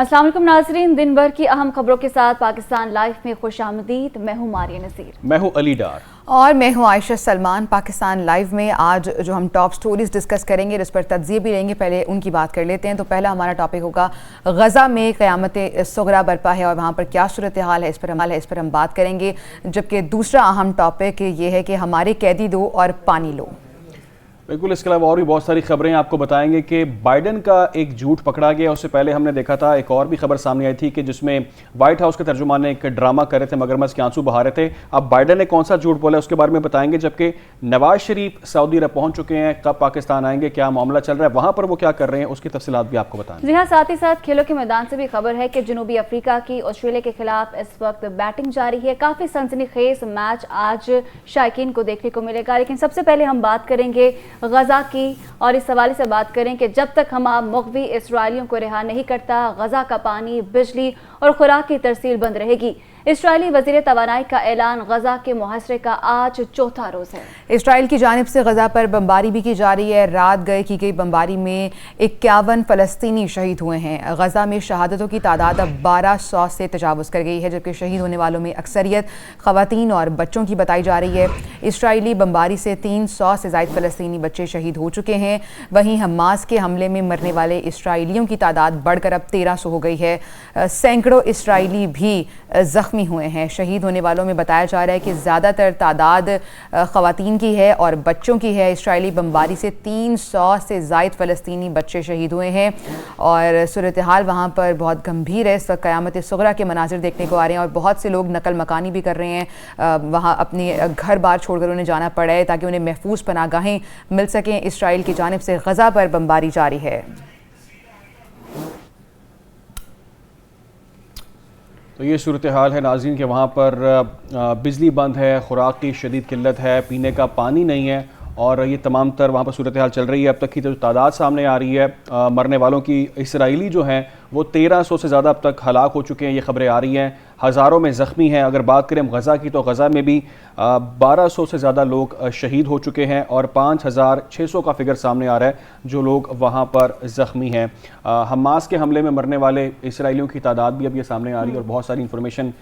अस्सलाम वालेकुम नाज़रीन, दिन भर की अहम खबरों के साथ पाकिस्तान लाइव में खुश आमदीद। मैं हूँ मारिया नज़ीर। मैं हूँ अली डार और मैं हूँ आयशा सलमान। पाकिस्तान लाइव में आज जो हम टॉप स्टोरीज डिस्कस करेंगे, इस पर तज्ज़िये भी लेंगे। पहले उनकी बात कर लेते हैं। तो पहला हमारा टॉपिक होगा गज़ा में क़यामत सुग़रा बरपा है और वहाँ पर क्या सूरत हाल है, इस पर हम बात करेंगे। जबकि दूसरा अहम टॉपिक ये है कि हमारे कैदी दो और पानी लो। बिल्कुल, इसके अलावा और भी बहुत सारी खबरें आपको बताएंगे कि बाइडन का एक झूठ पकड़ा गया। उससे पहले हमने देखा था एक और भी खबर सामने आई थी कि जिसमें व्हाइट हाउस के तर्जुमान ने एक ड्रामा कर रहे थे, मगरमच्छ के आंसू बहा रहे थे। अब बाइडन ने कौन सा झूठ बोला उसके बारे में बताएंगे। जबकि नवाज शरीफ सऊदी अरब पहुंच चुके हैं, कब पाकिस्तान आएंगे, क्या मामला चल रहा है, वहां पर वो क्या कर रहे हैं, उसकी तफसीलात भी आपको बताएंगे। जी हाँ, साथ ही साथ खेलों के मैदान से भी खबर है कि जनूबी अफ्रीका की ऑस्ट्रेलिया के खिलाफ इस वक्त बैटिंग जारी है। काफी सनसनीखेज मैच आज शायकीन को देखने को मिलेगा। लेकिन सबसे पहले हम बात करेंगे गजा की और इस हवाले से बात करें कि जब तक हमास मुग़वी इसराइलियों को रिहा नहीं करता, गजा का पानी, बिजली और खुराक की तरसील बंद रहेगी। इसराइली वज़ीर तवानाई का ऐलान। गजा के मुहासरे का आज चौथा रोज़ है। इसराइल की जानिब से गजा पर बमबारी भी की जा रही है। रात गए की गई बमबारी में 51 फ़लस्तीनी शहीद हुए हैं। गजा में शहादतों की तादाद अब 1200 से तजावुज़ कर गई है, जबकि शहीद होने वालों में अक्सरियत ख़वातीन और बच्चों की बताई जा रही है। इसराइली बमबारी से 300 से ज़ायद फ़लस्तीनी बच्चे शहीद हो चुके हैं। वहीं हमास के हमले में मरने वाले इसराइलियों की तादाद बढ़कर अब 1300 हो गई है। सैकड़ों इसराइली भी ज़ख्मी हुए हैं। शहीद होने वालों में बताया जा रहा है कि ज़्यादातर तादाद ख़वातीन की है और बच्चों की है। इसराइली बमबारी से 300 से ज़ायद फ़लस्तीनी बच्चे शहीद हुए हैं और सूरत हाल वहाँ पर बहुत गंभीर है। इस वक्त क़यामत सुग़रा के मनाजिर देखने को आ रहे हैं और बहुत से लोग नकल मकानी भी कर रहे हैं। वहाँ अपने घर बार छोड़कर उन्हें जाना पड़ा है ताकि उन्हें महफूज पनागाहें मिल सकें। इसराइल की जानिब से गज़ा पर बमबारी जारी है। तो ये सूरत हाल है नाज़रीन के वहाँ पर बिजली बंद है, खुराक की शदीद किल्लत है, पीने का पानी नहीं है और ये तमाम तर वहाँ पर सूरत हाल चल रही है। अब तक की जो तादाद सामने आ रही है मरने वालों की, इसराइली जो हैं वो 1300 से ज़्यादा अब तक हलाक हो चुके हैं, ये खबरें आ रही हैं। हज़ारों में ज़ख्मी हैं। अगर बात करें गज़ा की तो गज़ा में भी 1200 से ज़्यादा लोग शहीद हो चुके हैं और 5600 का फिगर सामने आ रहा है जो लोग वहाँ पर ज़ख्मी हैं। हमास के हमले में मरने वाले इसराइलियों की तादाद भी अब ये सामने आ रही है और बहुत सारी इंफॉर्मेशन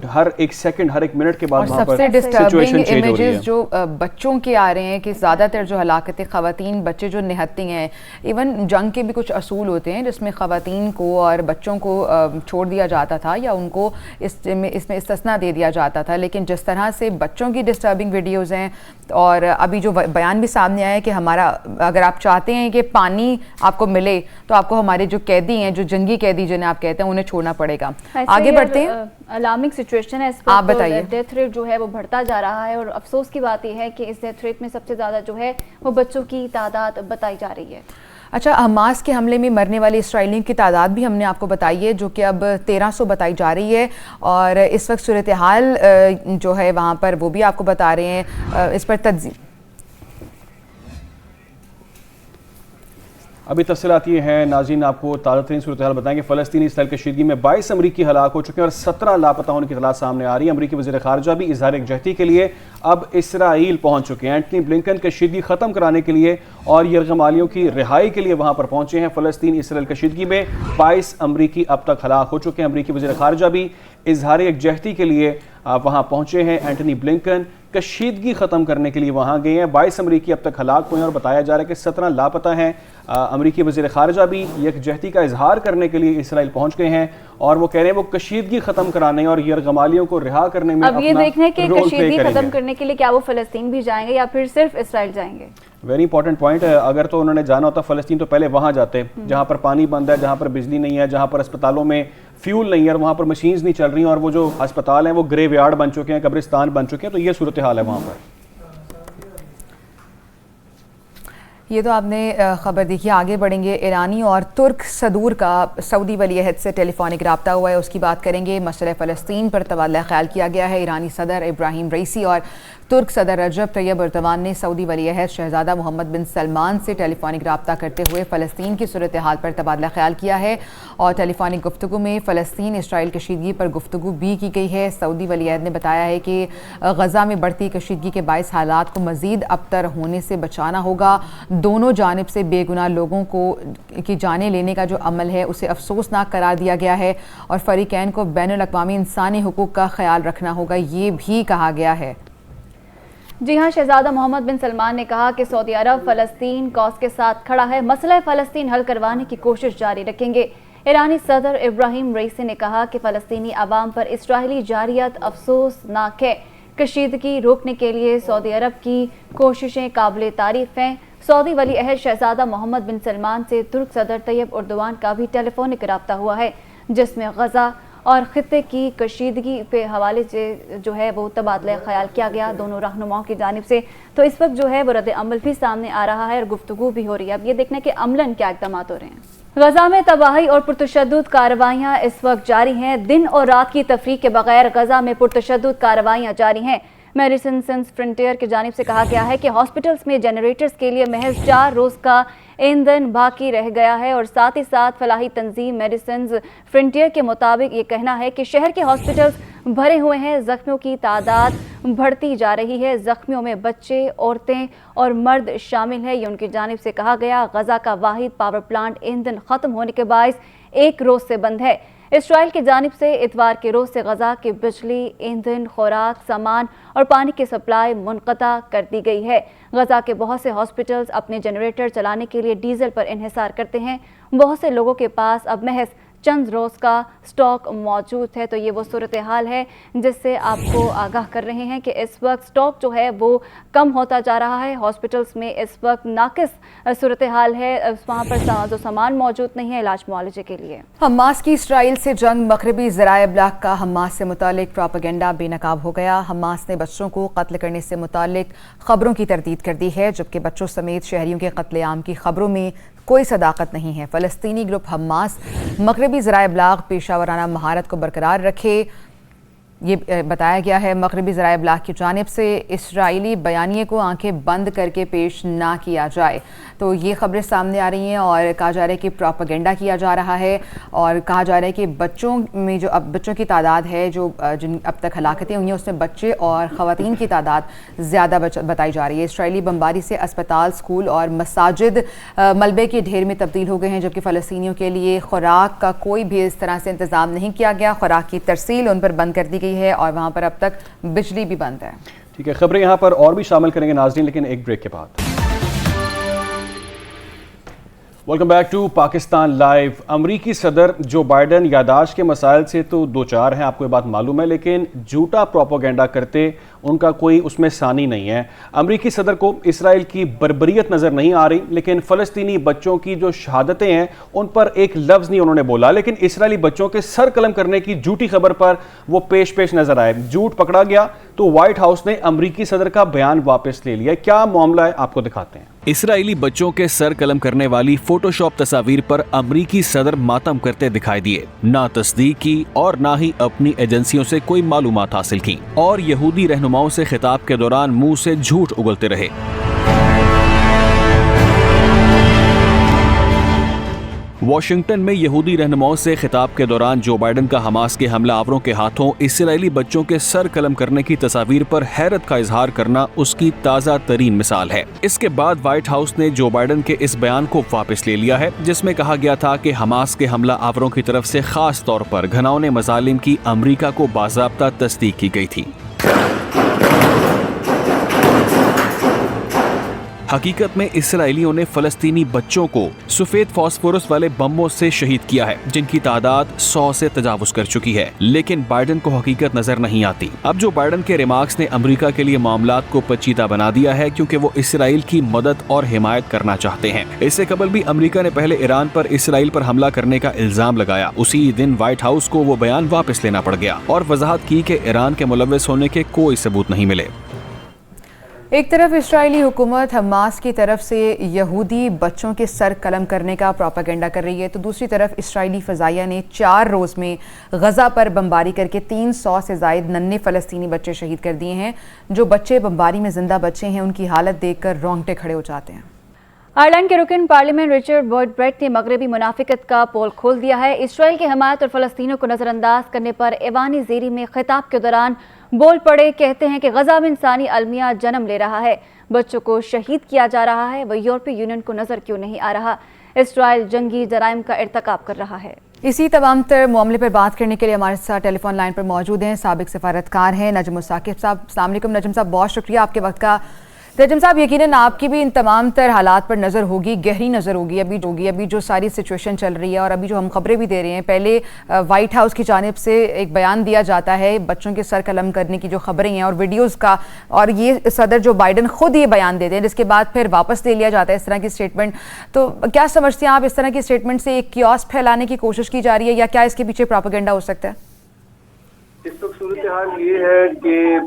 हर एक सेकंड, हर एक मिनट के बाद वहाँ पर सिचुएशन चेंज हो रही है। जो बच्चों के आ रहे हैं कि ज़्यादातर जो हलाकतें ख़वातीन, बच्चे जो निहत्ती हैं। इवन जंग के भी कुछ असूल होते हैं जिसमें ख़वातीन को और बच्चों को छोड़ दिया जाता था या उनको इसमें इस्तिस्ना दे दिया जाता था। लेकिन जिस तरह से बच्चों की डिस्टर्बिंग वीडियोज़ हैं और अभी जो बयान भी सामने आया है कि हमारा, अगर आप चाहते हैं कि पानी आपको मिले तो आपको हमारे जो कैदी हैं, जो जंगी कैदी जिन्हें आप कहते हैं, उन्हें छोड़ना पड़ेगा। आगे बढ़ते हैं। अलार्मिंग सिचुएशन है इस पर। आप बताइए। डेथ रेट जो है वो बढ़ता जा रहा है और अफसोस की बात यह है कि इस डेथ रेट में सबसे ज़्यादा जो है वो बच्चों की तादाद बताई जा रही है। अच्छा, हमास के हमले में मरने वाले इसराइलियों की तादाद भी हमने आपको बताई है जो कि अब 1300 बताई जा रही है और इस वक्त सूरत हाल जो है वहाँ पर वो भी आपको बता रहे हैं। इस पर तज्ज़ीब अभी तफसीलात ये हैं नाज़रीन, आपको ताज़ा तरीन सूरत हाल बताएंगे। फ़लस्तीनी इसराइल कशीदगी में 22 अमरीकी हलाक हो चुके हैं और 17 लापता होने की इत्तला सामने आ रही है। अमरीकी वज़ीर ख़ारजा भी इज़हार यकजहती के लिए अब इसराइल पहुंच चुके हैं। एंटनी ब्लिंकन कशीदगी ख़त्म कराने के लिए और यरगमालियों की रिहाई के लिए वहाँ पर पहुँचे हैं। फ़लस्तीन इसराइल कशीदगी में 22 अमरीकी अब तक हलाक हो चुके हैं। अमरीकी वज़ीर ख़ारजा भी इज़हार यकजहती के लिए वहाँ पहुँचे हैं। एंटनी ब्लिंकन कशीदगी ख़त्म करने के लिए वहाँ गए हैं। 22 अमरीकी अब तक हलाक हुए हैं और बताया जा रहा है कि 17 लापता हैं। अमरीकी वज़ीर ख़ारजा भी यकजहती का इजहार करने के लिए इसराइल पहुँच गए हैं और वो कह रहे हैं वो कशीदगी ख़त्म कराने और यरगमालियों को रिहा करने में अब ये देखने के कशीदगी ख़त्म करने के लिए क्या वो फ़लस्तीन भी जाएंगे या फिर सिर्फ इसराइल जाएंगे। वेरी इंपॉर्टेंट पॉइंट है। अगर तो उन्होंने जाना होता फ़लस्तीन तो पहले वहाँ जाते जहाँ पर पानी बंद है, जहाँ पर बिजली नहीं है, जहाँ पर अस्पतालों में फ्यूल नहीं है और वहाँ पर मशीन्स नहीं चल रही और वो जो अस्पताल हैं वो ग्रेव यार्ड बन चुके हैं, कब्रिस्तान बन चुके हैं। तो ये सूरत हाल है वहाँ पर। ये तो आपने ख़बर देखी। आगे बढ़ेंगे। ईरानी और तुर्क सदूर का सऊदी वली अहद से टेलीफोनिक रब्ता हुआ है, उसकी बात करेंगे। मसले फ़लस्तीन पर तबादला ख्याल किया गया है। ईरानी सदर इब्राहिम रईसी और तुर्क सदर रजब तैयब एर्दोगान ने सऊदी वली अहद शहजादा मोहम्मद बिन सलमान से टेलीफोनिक रब्ता करते हुए फ़लस्तीन की सूरत हाल पर तबादला ख्याल किया है और टेलीफोनिक गुफ्तगू में फ़लस्तीन इसराइल कशीदगी पर गुफ्तगू भी की गई है। सऊदी वली अहद ने बताया है कि गज़ा में बढ़ती कशीदगी के बाइस हालात को मज़ीद अबतर होने से बचाना होगा। دونوں جانب سے بے گناہ لوگوں کی جانیں لینے کا جو عمل ہے اسے افسوسناک قرار دیا گیا ہے اور فریقین کو بین الاقوامی انسانی حقوق کا خیال رکھنا ہوگا، یہ بھی کہا گیا ہے۔ جی ہاں، شہزادہ محمد بن سلمان نے کہا کہ سعودی عرب فلسطین کاز کے ساتھ کھڑا ہے، مسئلہ فلسطین حل کروانے کی کوشش جاری رکھیں گے۔ ایرانی صدر ابراہیم رئیسی نے کہا کہ فلسطینی عوام پر اسرائیلی جارحیت افسوسناک ہے۔ کشیدگی روکنے کے لیے سعودی عرب کی کوششیں قابل تعریف ہیں۔ سعودی ولی عہد شہزادہ محمد بن سلمان سے ترک صدر طیب اردوان کا بھی ٹیلی فونک رابطہ ہوا ہے، جس میں غزہ اور خطے کی کشیدگی پہ حوالے سے جو ہے وہ تبادلہ خیال کیا گیا دونوں رہنماؤں کی جانب سے۔ تو اس وقت جو ہے وہ رد عمل بھی سامنے آ رہا ہے اور گفتگو بھی ہو رہی ہے۔ اب یہ دیکھنا کہ عملاً کیا اقدامات ہو رہے ہیں۔ غزہ میں تباہی اور پرتشدد کارروائیاں اس وقت جاری ہیں۔ دن اور رات کی تفریق کے بغیر غزہ میں پرتشدد کارروائیاں جاری ہیں۔ میڈیسن سنس فرنٹیئر کی جانب سے کہا گیا ہے کہ ہاسپٹلز میں جنریٹرز کے لیے محض 4 روز کا ایندھن باقی رہ گیا ہے، اور ساتھ ہی ساتھ فلاحی تنظیم میڈیسنز فرنٹیئر کے مطابق یہ کہنا ہے کہ شہر کے ہاسپٹلز بھرے ہوئے ہیں، زخمیوں کی تعداد بڑھتی جا رہی ہے، زخمیوں میں بچے، عورتیں اور مرد شامل ہیں۔ یہ ان کی جانب سے کہا گیا۔ غزہ کا واحد پاور پلانٹ ایندھن ختم ہونے کے باعث 1 روز سے بند ہے۔ اسرائیل کی جانب سے اتوار کے روز سے غزہ کی بجلی، ایندھن، خوراک، سامان اور پانی کی سپلائی منقطع کر دی گئی ہے۔ غزہ کے بہت سے ہاسپٹلز اپنے جنریٹر چلانے کے لیے ڈیزل پر انحصار کرتے ہیں۔ بہت سے لوگوں کے پاس اب محض چند روز کا سٹاک موجود ہے۔ تو یہ وہ صورتحال ہے جس سے آپ کو آگاہ کر رہے ہیں کہ اس وقت سٹاک جو ہے وہ کم ہوتا جا رہا ہے۔ ہاسپٹلز میں اس وقت ناقص صورتحال ہے، وہاں پر جو سامان موجود نہیں ہے علاج معالجے کے لیے۔ حماس کی اسرائیل سے جنگ، مغربی ذرائع ابلاغ کا حماس سے متعلق پروپیگنڈا بے نقاب ہو گیا۔ حماس نے بچوں کو قتل کرنے سے متعلق خبروں کی تردید کر دی ہے، جبکہ بچوں سمیت شہریوں کے قتل عام کی خبروں میں کوئی صداقت نہیں ہے۔ فلسطینی گروپ حماس مغربی ذرائع ابلاغ پیشہ ورانہ مہارت کو برقرار رکھے، یہ بتایا گیا ہے۔ مغربی ذرائع ابلاغ کی جانب سے اسرائیلی بیانیے کو آنکھیں بند کر کے پیش نہ کیا جائے، تو یہ خبریں سامنے آ رہی ہیں اور کہا جا رہا ہے کہ پروپیگنڈا کیا جا رہا ہے، اور کہا جا رہا ہے کہ بچوں میں جو اب بچوں کی تعداد ہے جو جن اب تک ہلاکتیں ہوئی ہیں اس میں بچے اور خواتین کی تعداد زیادہ بتائی جا رہی ہے۔ اسرائیلی بمباری سے اسپتال، اسکول اور مساجد ملبے کے ڈھیر میں تبدیل ہو گئے ہیں، جبکہ فلسطینیوں کے لیے خوراک کا کوئی بھی اس طرح سے انتظام نہیں کیا گیا۔ خوراک کی ترسیل ان پر بند کر دی گئی ہے اور وہاں پر اب تک بجلی بھی بند ہے۔ ٹھیک ہے، خبریں یہاں پر اور بھی شامل کریں گے ناظرین، لیکن ایک بریک کے بعد۔ Welcome back to Pakistan live. امریکی صدر جو بائیڈن یاداشت کے مسائل سے تو دو چار ہیں، آپ کو یہ بات معلوم ہے، لیکن جھوٹا پروپیگنڈا کرتے ان کا کوئی اس میں ثانی نہیں ہے۔ امریکی صدر کو اسرائیل کی بربریت نظر نہیں آ رہی، لیکن فلسطینی بچوں کی جو شہادتیں ہیں ان پر ایک لفظ نہیں انہوں نے بولا، لیکن اسرائیلی بچوں کے سر قلم کرنے کی جھوٹی خبر پر وہ پیش نظر آئے۔ جھوٹ پکڑا گیا تو وائٹ ہاؤس نے امریکی صدر کا بیان واپس لے لیا۔ کیا معاملہ ہے آپ کو دکھاتے ہیں۔ اسرائیلی بچوں کے سر قلم کرنے والی فوٹو شاپ تصاویر پر امریکی صدر ماتم کرتے دکھائی دیے، نہ تصدیق کی اور نہ ہی اپنی ایجنسیوں سے کوئی معلومات حاصل کی، اور یہودی رہنماؤں سے خطاب کے دوران منہ سے جھوٹ اگلتے رہے۔ واشنگٹن میں یہودی رہنماؤں سے خطاب کے دوران جو بائیڈن کا حماس کے حملہ آوروں کے ہاتھوں اسرائیلی بچوں کے سر قلم کرنے کی تصاویر پر حیرت کا اظہار کرنا اس کی تازہ ترین مثال ہے۔ اس کے بعد وائٹ ہاؤس نے جو بائیڈن کے اس بیان کو واپس لے لیا ہے، جس میں کہا گیا تھا کہ حماس کے حملہ آوروں کی طرف سے خاص طور پر گھناؤنے مظالم کی امریکہ کو باضابطہ تصدیق کی گئی تھی۔ حقیقت میں اسرائیلیوں نے فلسطینی بچوں کو سفید فاسفورس والے بموں سے شہید کیا ہے، جن کی تعداد 100 سے تجاوز کر چکی ہے، لیکن بائیڈن کو حقیقت نظر نہیں آتی۔ اب جو بائیڈن کے ریمارکس نے امریکہ کے لیے معاملات کو پیچیدہ بنا دیا ہے، کیونکہ وہ اسرائیل کی مدد اور حمایت کرنا چاہتے ہیں۔ اس سے قبل بھی امریکہ نے پہلے ایران پر اسرائیل پر حملہ کرنے کا الزام لگایا، اسی دن وائٹ ہاؤس کو وہ بیان واپس لینا پڑ گیا اور وضاحت کی کہ ایران کے ملوث ہونے کے کوئی ثبوت نہیں ملے۔ ایک طرف اسرائیلی حکومت حماس کی طرف سے یہودی بچوں کے سر قلم کرنے کا پروپیگنڈا کر رہی ہے، تو دوسری طرف اسرائیلی فضائیہ نے 4 روز میں غزہ پر بمباری کر کے 300 سے زائد ننھے فلسطینی بچے شہید کر دیے ہیں۔ جو بچے بمباری میں زندہ بچے ہیں ان کی حالت دیکھ کر رونگٹے کھڑے ہو جاتے ہیں۔ آئرلینڈ کے رکن پارلیمنٹ رچرڈ برٹ نے مغربی منافقت کا پول کھول دیا ہے۔ اسرائیل کی حمایت اور فلسطینیوں کو نظر انداز کرنے پر ایوانی زیری میں خطاب کے دوران بول پڑے، کہتے ہیں کہ غزہ میں انسانی المیہ جنم لے رہا ہے، بچوں کو شہید کیا جا رہا ہے، وہ یورپی یونین کو نظر کیوں نہیں آ رہا؟ اسرائیل جنگی جرائم کا ارتکاب کر رہا ہے۔ اسی تمام تر معاملے پر بات کرنے کے لیے ہمارے ساتھ ٹیلی فون لائن پر موجود ہیں سابق سفارتکار ہیں نجم الثاقب صاحب۔ السلام علیکم نجم صاحب، بہت شکریہ آپ کے وقت کا۔ نجم صاحب، یقیناً آپ کی بھی ان تمام تر حالات پر نظر ہوگی، گہری نظر ہوگی ابھی جو ساری سچویشن چل رہی ہے اور ابھی جو ہم خبریں بھی دے رہے ہیں۔ پہلے وائٹ ہاؤس کی جانب سے ایک بیان دیا جاتا ہے بچوں کے سر قلم کرنے کی جو خبریں ہیں اور ویڈیوز کا، اور یہ صدر جو بائیڈن خود یہ بیان دیتے ہیں جس کے بعد پھر واپس لے لیا جاتا ہے اس طرح کی سٹیٹمنٹ۔ تو کیا سمجھتے ہیں آپ، اس طرح کی سٹیٹمنٹ سے ایک کیوس پھیلانے کی کوشش کی جا رہی ہے یا کیا اس کے پیچھے پروپیگنڈا ہو سکتا ہے؟ اس وقت صورتحال یہ ہے کہ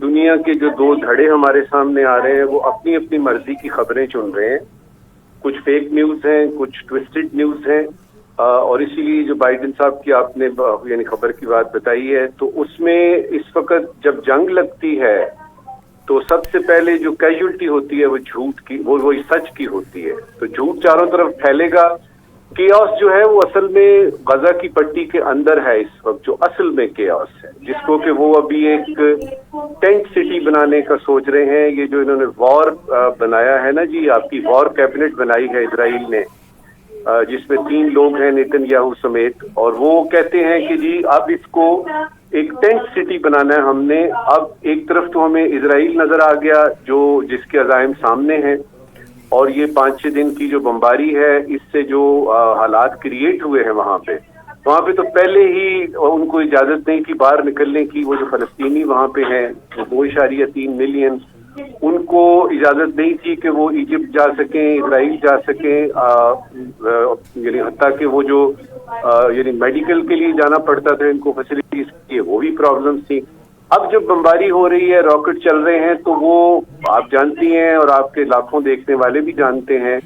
دنیا کے جو دو دھڑے ہمارے سامنے آ رہے ہیں وہ اپنی اپنی مرضی کی خبریں چن رہے ہیں۔ کچھ فیک نیوز ہیں، کچھ ٹوسٹڈ نیوز ہیں، اور اسی لیے جو بائیڈن صاحب کی آپ نے یعنی خبر کی بات بتائی ہے، تو اس میں اس وقت جب جنگ لگتی ہے تو سب سے پہلے جو کیجولٹی ہوتی ہے وہ جھوٹ کی، وہ سچ کی ہوتی ہے۔ تو جھوٹ چاروں طرف پھیلے گا۔ کیاس جو ہے وہ اصل میں غزہ کی پٹی کے اندر ہے اس وقت، جو اصل میں کیاس ہے، جس کو کہ وہ ابھی ایک ٹینٹ سٹی بنانے کا سوچ رہے ہیں۔ یہ جو انہوں نے وار بنایا ہے نا جی، آپ کی وار کیبنٹ بنائی ہے اسرائیل نے، جس میں 3 لوگ ہیں نیتن یاہو سمیت، اور وہ کہتے ہیں کہ جی اب اس کو ایک ٹینٹ سٹی بنانا ہے ہم نے۔ اب ایک طرف تو ہمیں اسرائیل نظر آ گیا جس کے عزائم سامنے ہیں، اور یہ 5-6 دن کی جو بمباری ہے اس سے جو حالات کریٹ ہوئے ہیں وہاں پہ تو پہلے ہی ان کو اجازت نہیں تھی باہر نکلنے کی۔ وہ جو فلسطینی وہاں پہ ہیں 2.3 ملین، ان کو اجازت نہیں تھی کہ وہ ایجپٹ جا سکیں، اسرائیل جا سکیں، یعنی حتیٰ کہ وہ جو یعنی میڈیکل کے لیے جانا پڑتا تھا ان کو فیسلٹیز کی، وہ بھی پرابلمس تھیں۔ اب جب بمباری ہو رہی ہے، راکٹ چل رہے ہیں، تو وہ آپ جانتی ہیں اور آپ کے لاکھوں دیکھنے والے بھی جانتے ہیں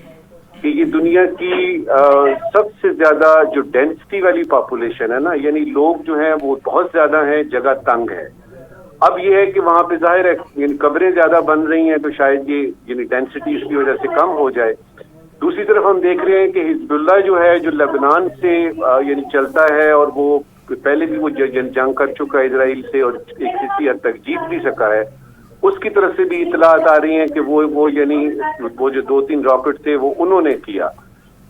کہ یہ دنیا کی سب سے زیادہ جو ڈینسٹی والی پاپولیشن ہے نا، یعنی لوگ جو ہیں وہ بہت زیادہ ہیں، جگہ تنگ ہے۔ اب یہ ہے کہ وہاں پہ ظاہر ہے یعنی قبریں زیادہ بن رہی ہیں تو شاید یہ یعنی ڈینسٹی اس کی وجہ سے کم ہو جائے۔ دوسری طرف ہم دیکھ رہے ہیں کہ حزب اللہ جو ہے جو لبنان سے یعنی چلتا ہے، اور وہ پہلے بھی وہ جنگ کر چکا ہے اسرائیل سے اور ایک کسی حد تک جیت بھی سکا ہے، اس کی طرف سے بھی اطلاعات آ رہی ہیں کہ وہ یعنی وہ جو 2-3 راکٹ تھے وہ انہوں نے کیا۔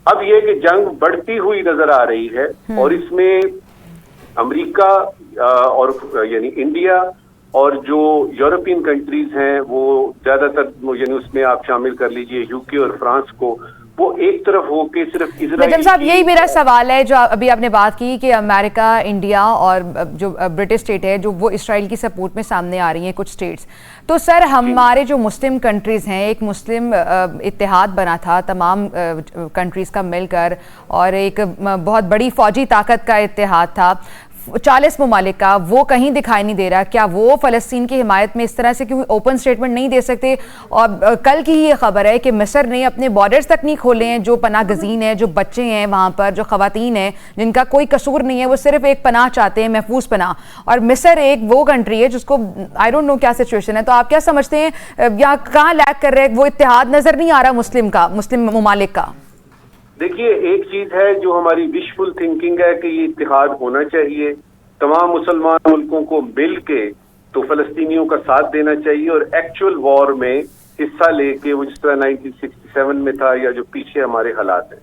اب یہ کہ جنگ بڑھتی ہوئی نظر آ رہی ہے، اور اس میں امریکہ اور یعنی انڈیا اور جو یورپین کنٹریز ہیں وہ زیادہ تر یعنی اس میں آپ شامل کر لیجئے یو کے اور فرانس کو، وہ ایک طرف ہو کے صرف اسرائیل۔ نجم صاحب، یہی میرا سوال ہے جو ابھی آپ نے بات کی کہ امریکہ، انڈیا اور جو برٹش اسٹیٹ ہے جو وہ اسرائیل کی سپورٹ میں سامنے آ رہی ہیں کچھ اسٹیٹس، تو سر ہمارے جو مسلم کنٹریز ہیں، ایک مسلم اتحاد بنا تھا تمام کنٹریز کا مل کر، اور ایک بہت بڑی فوجی طاقت کا اتحاد تھا 40 ممالک کا، وہ کہیں دکھائی نہیں دے رہا۔ کیا وہ فلسطین کی حمایت میں اس طرح سے کیوں اوپن سٹیٹمنٹ نہیں دے سکتے؟ اور کل کی ہی یہ خبر ہے کہ مصر نے اپنے بارڈرز تک نہیں کھولے ہیں، جو پناہ گزین ہیں، جو بچے ہیں وہاں پر، جو خواتین ہیں جن کا کوئی قصور نہیں ہے، وہ صرف ایک پناہ چاہتے ہیں، محفوظ پناہ، اور مصر ایک وہ کنٹری ہے جس کو آئی ڈونٹ نو کیا سچویشن ہے۔ تو آپ کیا سمجھتے ہیں یا کہاں لیک کر رہے ہیں؟ وہ اتحاد نظر نہیں آ رہا مسلم ممالک کا؟ دیکھیے، ایک چیز ہے جو ہماری وشفل تھنکنگ ہے کہ یہ اتحاد ہونا چاہیے، تمام مسلمان ملکوں کو مل کے تو فلسطینیوں کا ساتھ دینا چاہیے، اور ایکچوئل وار میں حصہ لے کے، وہ جس طرح 1967 میں تھا یا جو پیچھے ہمارے حالات ہیں۔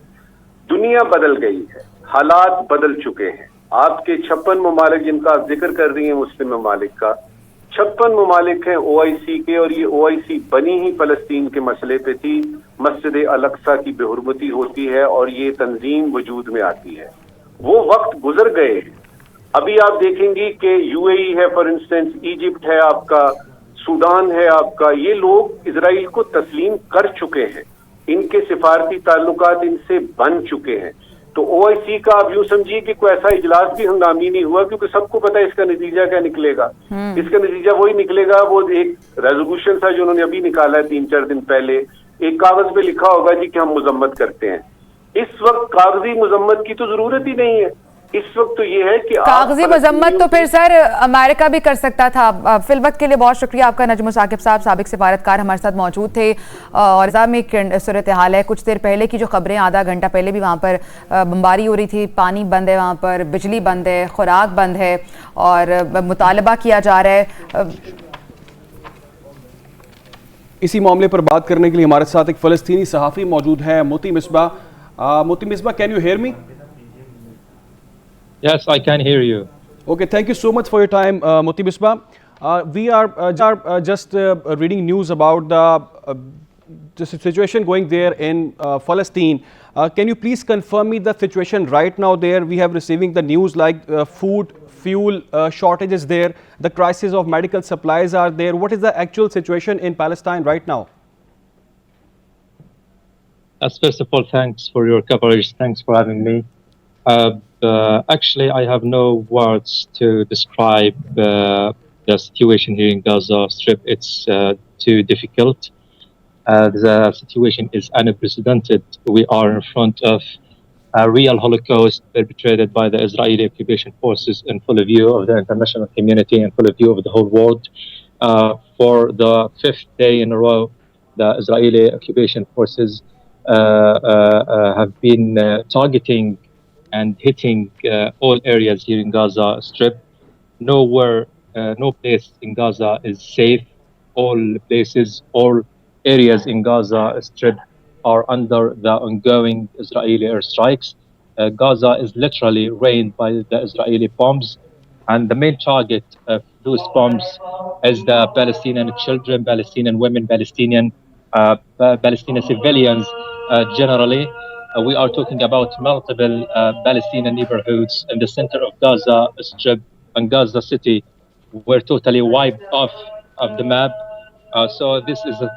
دنیا بدل گئی ہے، حالات بدل چکے ہیں۔ آپ کے 56 ممالک جن کا آپ ذکر کر رہی ہیں مسلم ممالک کا، 56 ممالک ہیں OIC کے، اور یہ OIC بنی ہی فلسطین کے مسئلے پہ تھی۔ مسجد الاقصی کی بے حرمتی ہوتی ہے اور یہ تنظیم وجود میں آتی ہے، وہ وقت گزر گئے ہیں۔ ابھی آپ دیکھیں گی کہ UAE ہے فار انسٹنس، ایجپٹ ہے آپ کا، سوڈان ہے آپ کا، یہ لوگ اسرائیل کو تسلیم کر چکے ہیں، ان کے سفارتی تعلقات ان سے بن چکے ہیں۔ تو OIC کا آپ یوں سمجھیے کہ کوئی ایسا اجلاس بھی ہنگامی نہیں ہوا، کیونکہ سب کو پتا ہے اس کا نتیجہ کیا نکلے گا۔ اس کا نتیجہ وہی نکلے گا، وہ ایک ریزولوشن تھا جو انہوں نے ابھی نکالا ہے 3-4 دن پہلے، ایک کاغذ پہ لکھا ہوگا جی کہ ہم مذمت کرتے ہیں۔ اس وقت کاغذی مذمت کی تو ضرورت ہی نہیں ہے، اس وقت تو یہ ہے کہ کاغذی مذمت تو پھر سر امریکہ بھی کر سکتا تھا. فی الوقت کے لیے بہت شکریہ آپ کا نجم ثاقب صاحب, سابق سفارتکار ہمارے ساتھ موجود تھے. اور غزہ میں صورتحال ہے, کچھ دیر پہلے کی جو خبریں, آدھا گھنٹہ پہلے بھی وہاں پر بمباری ہو رہی تھی, پانی بند ہے وہاں پر, بجلی بند ہے, خوراک بند ہے اور مطالبہ کیا جا رہا ہے. اسی معاملے پر بات کرنے کے لیے ہمارے ساتھ ایک فلسطینی صحافی موجود ہے, موتی مصباح. موتی مصباح, can you hear me? Yes, I can hear you. Okay, thank you so much for your time, Moti Misbah. We are just reading news about the situation going there in Palestine. Can you please confirm me the situation right now there? We have receiving the news like food, fuel shortages there. The crisis of medical supplies are there. What is the actual situation in Palestine right now? First of all, thanks for your coverage. Thanks for having me. Actually, I have no words to describe the situation here in Gaza Strip. It's too difficult. The situation is unprecedented. We are in front of a real Holocaust perpetrated by the Israeli occupation forces in full view of the international community and full view of the whole world. For the 5th day in a row, the Israeli occupation forces have been targeting and hitting all areas here in Gaza Strip. Nowhere, no place in Gaza is safe. All places, all areas in Gaza Strip are under the ongoing Israeli airstrikes. Gaza is literally rained by the Israeli bombs, and the main target of those bombs is the Palestinian children, Palestinian women, Palestinian civilians generally. We are talking about multiple Palestinian neighborhoods in the center of Gaza Strip and Gaza City were totally wiped off of the map. So this is the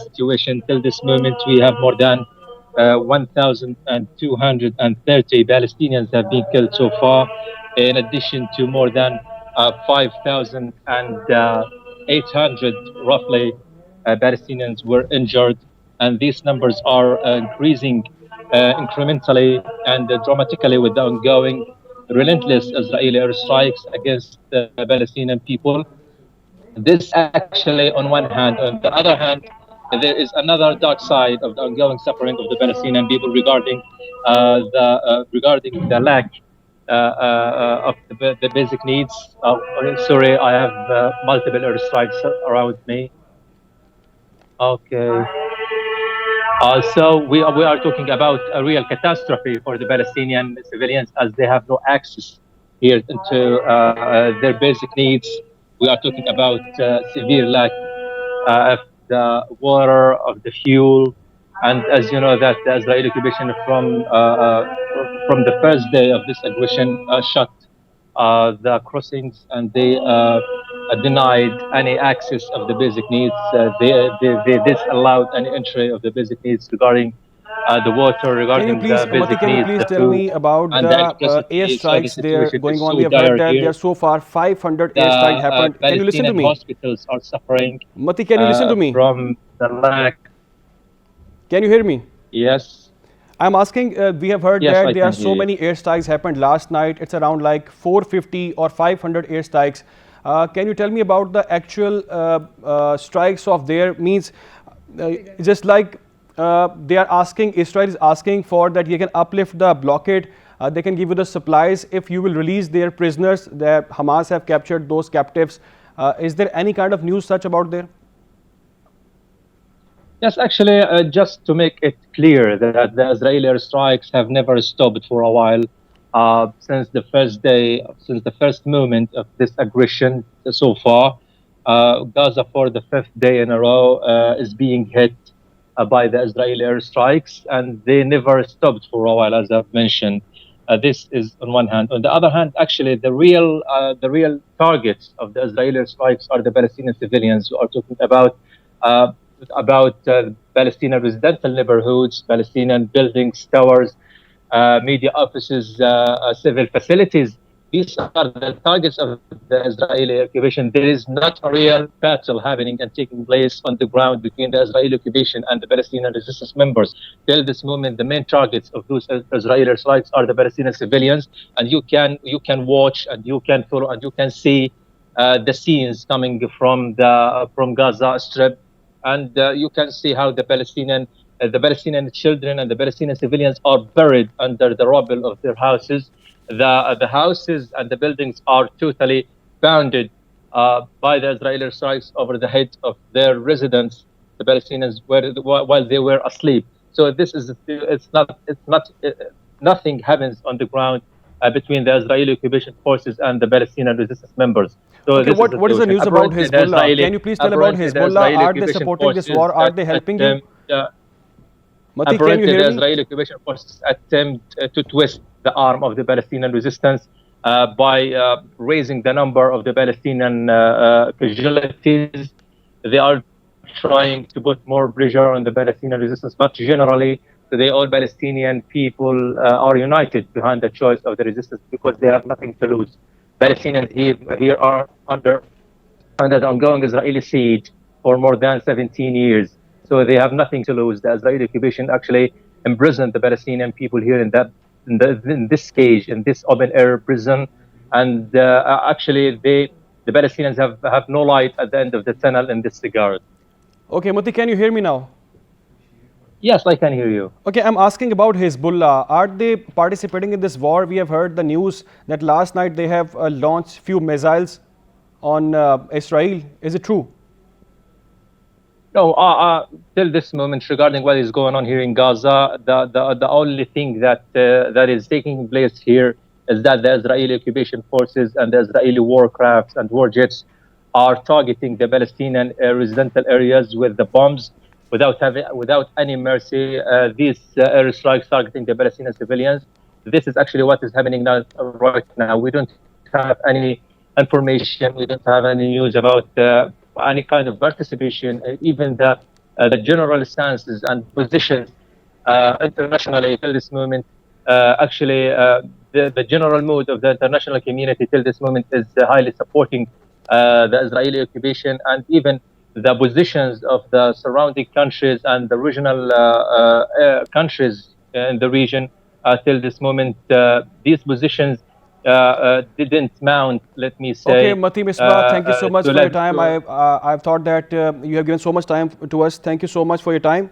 situation. Till this moment, we have more than 1,230 Palestinians have been killed so far, in addition to more than 5,800 roughly Palestinians were injured, and these numbers are increasing incrementally and dramatically with the ongoing relentless Israeli airstrikes against the Palestinian people. This actually, on one hand. On the other hand, there is another dark side of the ongoing suffering of the Palestinian people regarding the lack of the basic needs. Sorry, I have multiple airstrikes around me. Okay. So we are talking about a real catastrophe for the Palestinian civilians, as they have no access here into their basic needs. We are talking about severe lack of the water, of the fuel, and as you know that the Israeli occupation from the first day of this aggression shut the crossings, and they denied any access of the basic needs. They disallowed any entry of the basic needs regarding the water, regarding the basic needs. Can you please tell me about the airstrikes there going on? We have heard that there so far 500 airstrikes happened. Can you listen to me? Hospitals are suffering. Mati, can you listen to me? From the lack. Can you hear me? Yes. I'm asking, we have heard that there are so many airstrikes happened last night. It's around like 450 or 500 airstrikes. Can you tell me about the actual strikes of there? Means just like they are asking, Israel is asking for that you can uplift the blockade, they can give you the supplies if you will release their prisoners. That Hamas have captured those captives. Is there any kind of news such about there? Yes, actually, just to make it clear that the Israeli strikes have never stopped for a while. Since the first day, since the first moment of this aggression so far, Gaza for the 5th day in a row is being hit by the Israeli airstrikes, and they never stopped for a while, as I've mentioned. This is on one hand. On the other hand, actually, the real targets of the Israeli strikes are the Palestinian civilians. We are talking about Palestinian residential neighborhoods, Palestinian buildings, towers, media offices, civil facilities these are the targets of the Israeli occupation. There is not a real battle happening and taking place on the ground between the Israeli occupation and the Palestinian resistance members. Till this moment, the main targets of those Israeli strikes are the Palestinian civilians, and you can watch and you can follow and you can see the scenes coming from Gaza Strip, and you can see how the Palestinian children and the Palestinian civilians are buried under the rubble of their houses. The houses and the buildings are totally bounded by the Israeli strikes over the heads of their residents, the Palestinians, while they were asleep. So this is nothing happens on the ground between the Israeli occupation forces and the Palestinian resistance members. So okay, what is the news about Hezbollah? Can you please tell about Hezbollah? Are they supporting this war? Are they helping you? Mati, can you hear me? The Israeli occupation forces attempt to twist the arm of the Palestinian resistance by raising the number of the Palestinian casualties. They are trying to put more pressure on the Palestinian resistance, but generally, today all Palestinian people are united behind the choice of the resistance because they have nothing to lose. Palestinians here are under the ongoing Israeli siege for more than 17 years. So they have nothing to lose. The Israeli occupation actually imprisoned the Palestinian people here in this cage, in this open-air prison. And actually, the Palestinians have no light at the end of the tunnel in this regard. Okay, Mati, can you hear me now? Yes, I can hear you. Okay, I'm asking about Hezbollah. Are they participating in this war? We have heard the news that last night they have launched few missiles on Israel. Is it true? No, till this moment, regarding what is going on here in Gaza, the only thing that is taking place here is that the Israeli occupation forces and the Israeli warcrafts and warjets are targeting the Palestinian residential areas with the bombs without any mercy. These airstrikes targeting the Palestinian civilians. This is actually what is happening right now. We don't have any information. We don't have any news about any kind of participation. Even the general stances and positions internationally till this moment. Actually, the general mood of the international community till this moment is highly supporting the Israeli occupation, and even the positions of the surrounding countries and the regional countries in the region till this moment. These positions didn't mount, let me say. Okay, Mati Misbah, thank you so much for your time. I've thought that you have given so much time to us. Thank you so much for your time.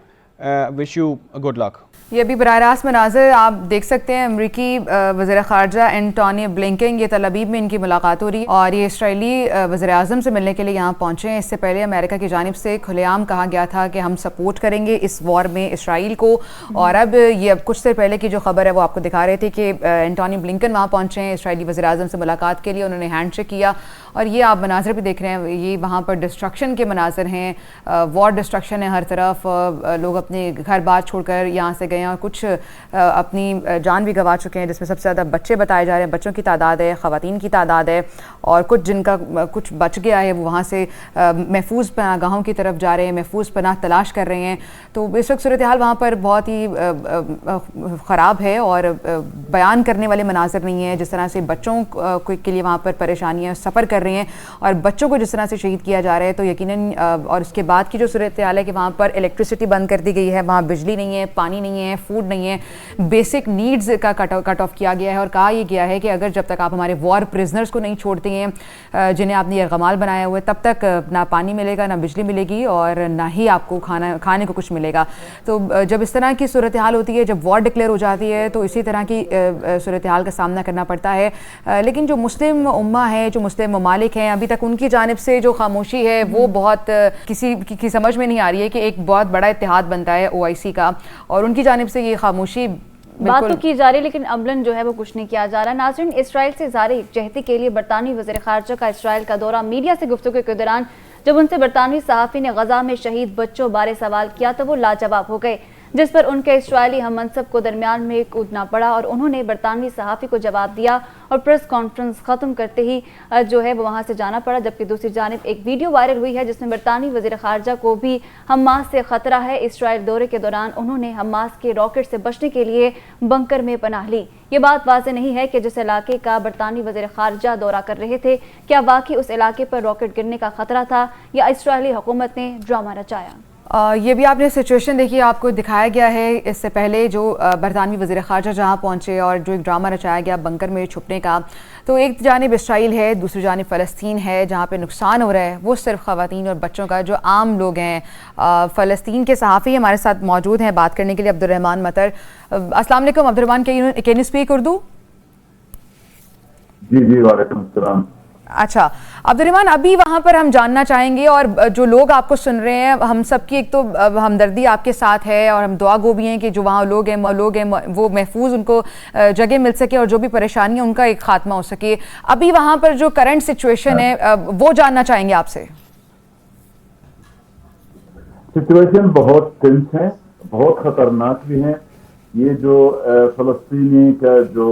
Wish you good luck. یہ ابھی براہ راست مناظر آپ دیکھ سکتے ہیں. امریکی وزیر خارجہ اینٹونی بلنکن، یہ تل ابیب میں ان کی ملاقات ہو رہی اور یہ اسرائیلی وزیر اعظم سے ملنے کے لیے یہاں پہنچے ہیں. اس سے پہلے امریکہ کی جانب سے کھلے عام کہا گیا تھا کہ ہم سپورٹ کریں گے اس وار میں اسرائیل کو. اور اب کچھ دیر پہلے کی جو خبر ہے وہ آپ کو دکھا رہے تھے کہ اینٹونی بلنکن وہاں پہنچے ہیں اسرائیلی وزیر اعظم سے ملاقات کے لیے. انہوں نے ہینڈ شیک کیا اور یہ آپ مناظر بھی دیکھ رہے ہیں. یہ وہاں پر ڈسٹرکشن کے مناظر ہیں، وار ڈسٹرکشن ہے ہر طرف. لوگ اپنے گھر بار چھوڑ کر یہاں سے گئے ہیں اور کچھ اپنی جان بھی گنوا چکے ہیں، جس میں سب سے زیادہ بچے بتائے جا رہے ہیں. بچوں کی تعداد ہے، خواتین کی تعداد ہے، اور کچھ جن کا کچھ بچ گیا ہے وہ وہاں سے محفوظ پناہ گاہوں کی طرف جا رہے ہیں، محفوظ پناہ تلاش کر رہے ہیں. تو اس وقت صورتحال وہاں پر بہت ہی خراب ہے اور بیان کرنے والے مناظر نہیں ہیں. جس طرح سے بچوں کے لیے وہاں پر پریشانیاں سفر کر رہے ہیں اور بچوں کو جس طرح سے شہید کیا جا رہا ہے، تو یقیناً اور اس کے بعد کی جو صورتحال ہے کہ وہاں پر الیکٹریسٹی بند کر دی گئی ہے، وہاں بجلی نہیں ہے، پانی نہیں ہے، فوڈ نہیں ہے، بیسک نیڈز کا کٹ آف کیا گیا ہے. اور کہا یہ گیا ہے کہ اگر جب تک آپ ہمارے وار پرزنرز کو نہیں چھوڑتے ہیں جنہیں آپ نے یرغمال بنایا ہوا ہے، تب تک نہ پانی ملے گا، نہ بجلی ملے گی، اور نہ ہی آپ کو کھانے کو کچھ ملے گا. تو جب اس طرح کی صورتحال ہوتی ہے، جب وار ڈکلیئر ہو جاتی ہے، تو اسی طرح کی صورتحال کا سامنا کرنا پڑتا ہے. لیکن جو مسلم امہ ہے، جو مسلم ممالک ہیں، ابھی تک ان کی جانب سے جو خاموشی ہے وہ بہت کسی کی سمجھ میں نہیں آ رہی ہے کہ ایک بہت بڑا اتحاد بنتا ہے OIC کا، اور ان کی جانب سے یہ خاموشی بات تو کی جا رہی ہے لیکن عملاً جو ہے وہ کچھ نہیں کیا جا رہا. ناظرین، اسرائیل سے اظہار یکجہتی کے لیے برطانوی وزیر خارجہ کا اسرائیل کا دورہ. میڈیا سے گفتگو کے دوران جب ان سے برطانوی صحافی نے غزہ میں شہید بچوں بارے سوال کیا تو وہ لاجواب ہو گئے. जिस पर उनके इसराइली हम मनसब को दरमियान में कूदना पड़ा और उन्होंने बरतानवी सहाफ़ी को जवाब दिया और प्रेस कॉन्फ्रेंस ख़त्म करते ही जो है वो वहाँ से जाना पड़ा। जबकि दूसरी जानिब एक वीडियो वायरल हुई है जिसमें बरतानवी वज़ीर ख़ारजा को भी हमास से ख़तरा है। इसराइल दौरे के दौरान उन्होंने हमास के रॉकेट से बचने के लिए बंकर में पनाह ली। ये बात वाज़ेह नहीं है कि जिस इलाके का बरतानवी वज़ीर ख़ारजा दौरा कर रहे थे क्या वाकई उस इलाके पर रॉकेट गिरने का ख़तरा था या इसराइली हुकूमत ने ड्रामा रचाया। ये भी आपने सिचुएशन देखी, आपको दिखाया गया है इससे पहले जो बरतानवी वज़ीर ख़ारजा जहाँ पहुँचे और जो एक ड्रामा रचाया गया बंकर में छुपने का। तो एक जानिब इसराइल है, दूसरी जानिब फ़लस्तीन है जहाँ पे नुकसान हो रहा है वो सिर्फ ख़वातीन और बच्चों का, जो आम लोग हैं। फ़लस्तीन के सहाफ़ी हमारे साथ मौजूद हैं बात करने के लिए, अब्दुर्रहमान मतर। अस्सलाम वालेकुम अब्दुर्रहमान, कैन यू स्पीक उर्दू? जी वालेकुम अस्सलाम। अच्छा अब्दुर्रहमान, अभी वहाँ पर हम जानना चाहेंगे और जो लोग आपको सुन रहे हैं, हम सबकी एक तो हमदर्दी आपके साथ है और हम दुआ गो भी हैं कि जो वहाँ लोग हैं वो महफूज, उनको जगह मिल सके और जो भी परेशानी है उनका एक खात्मा हो सके। अभी वहाँ पर जो करंट सिचुएशन है वो जानना चाहेंगे आपसे। सिचुएशन बहुत टेंस है, बहुत खतरनाक भी है। ये जो फलस्तीनी का जो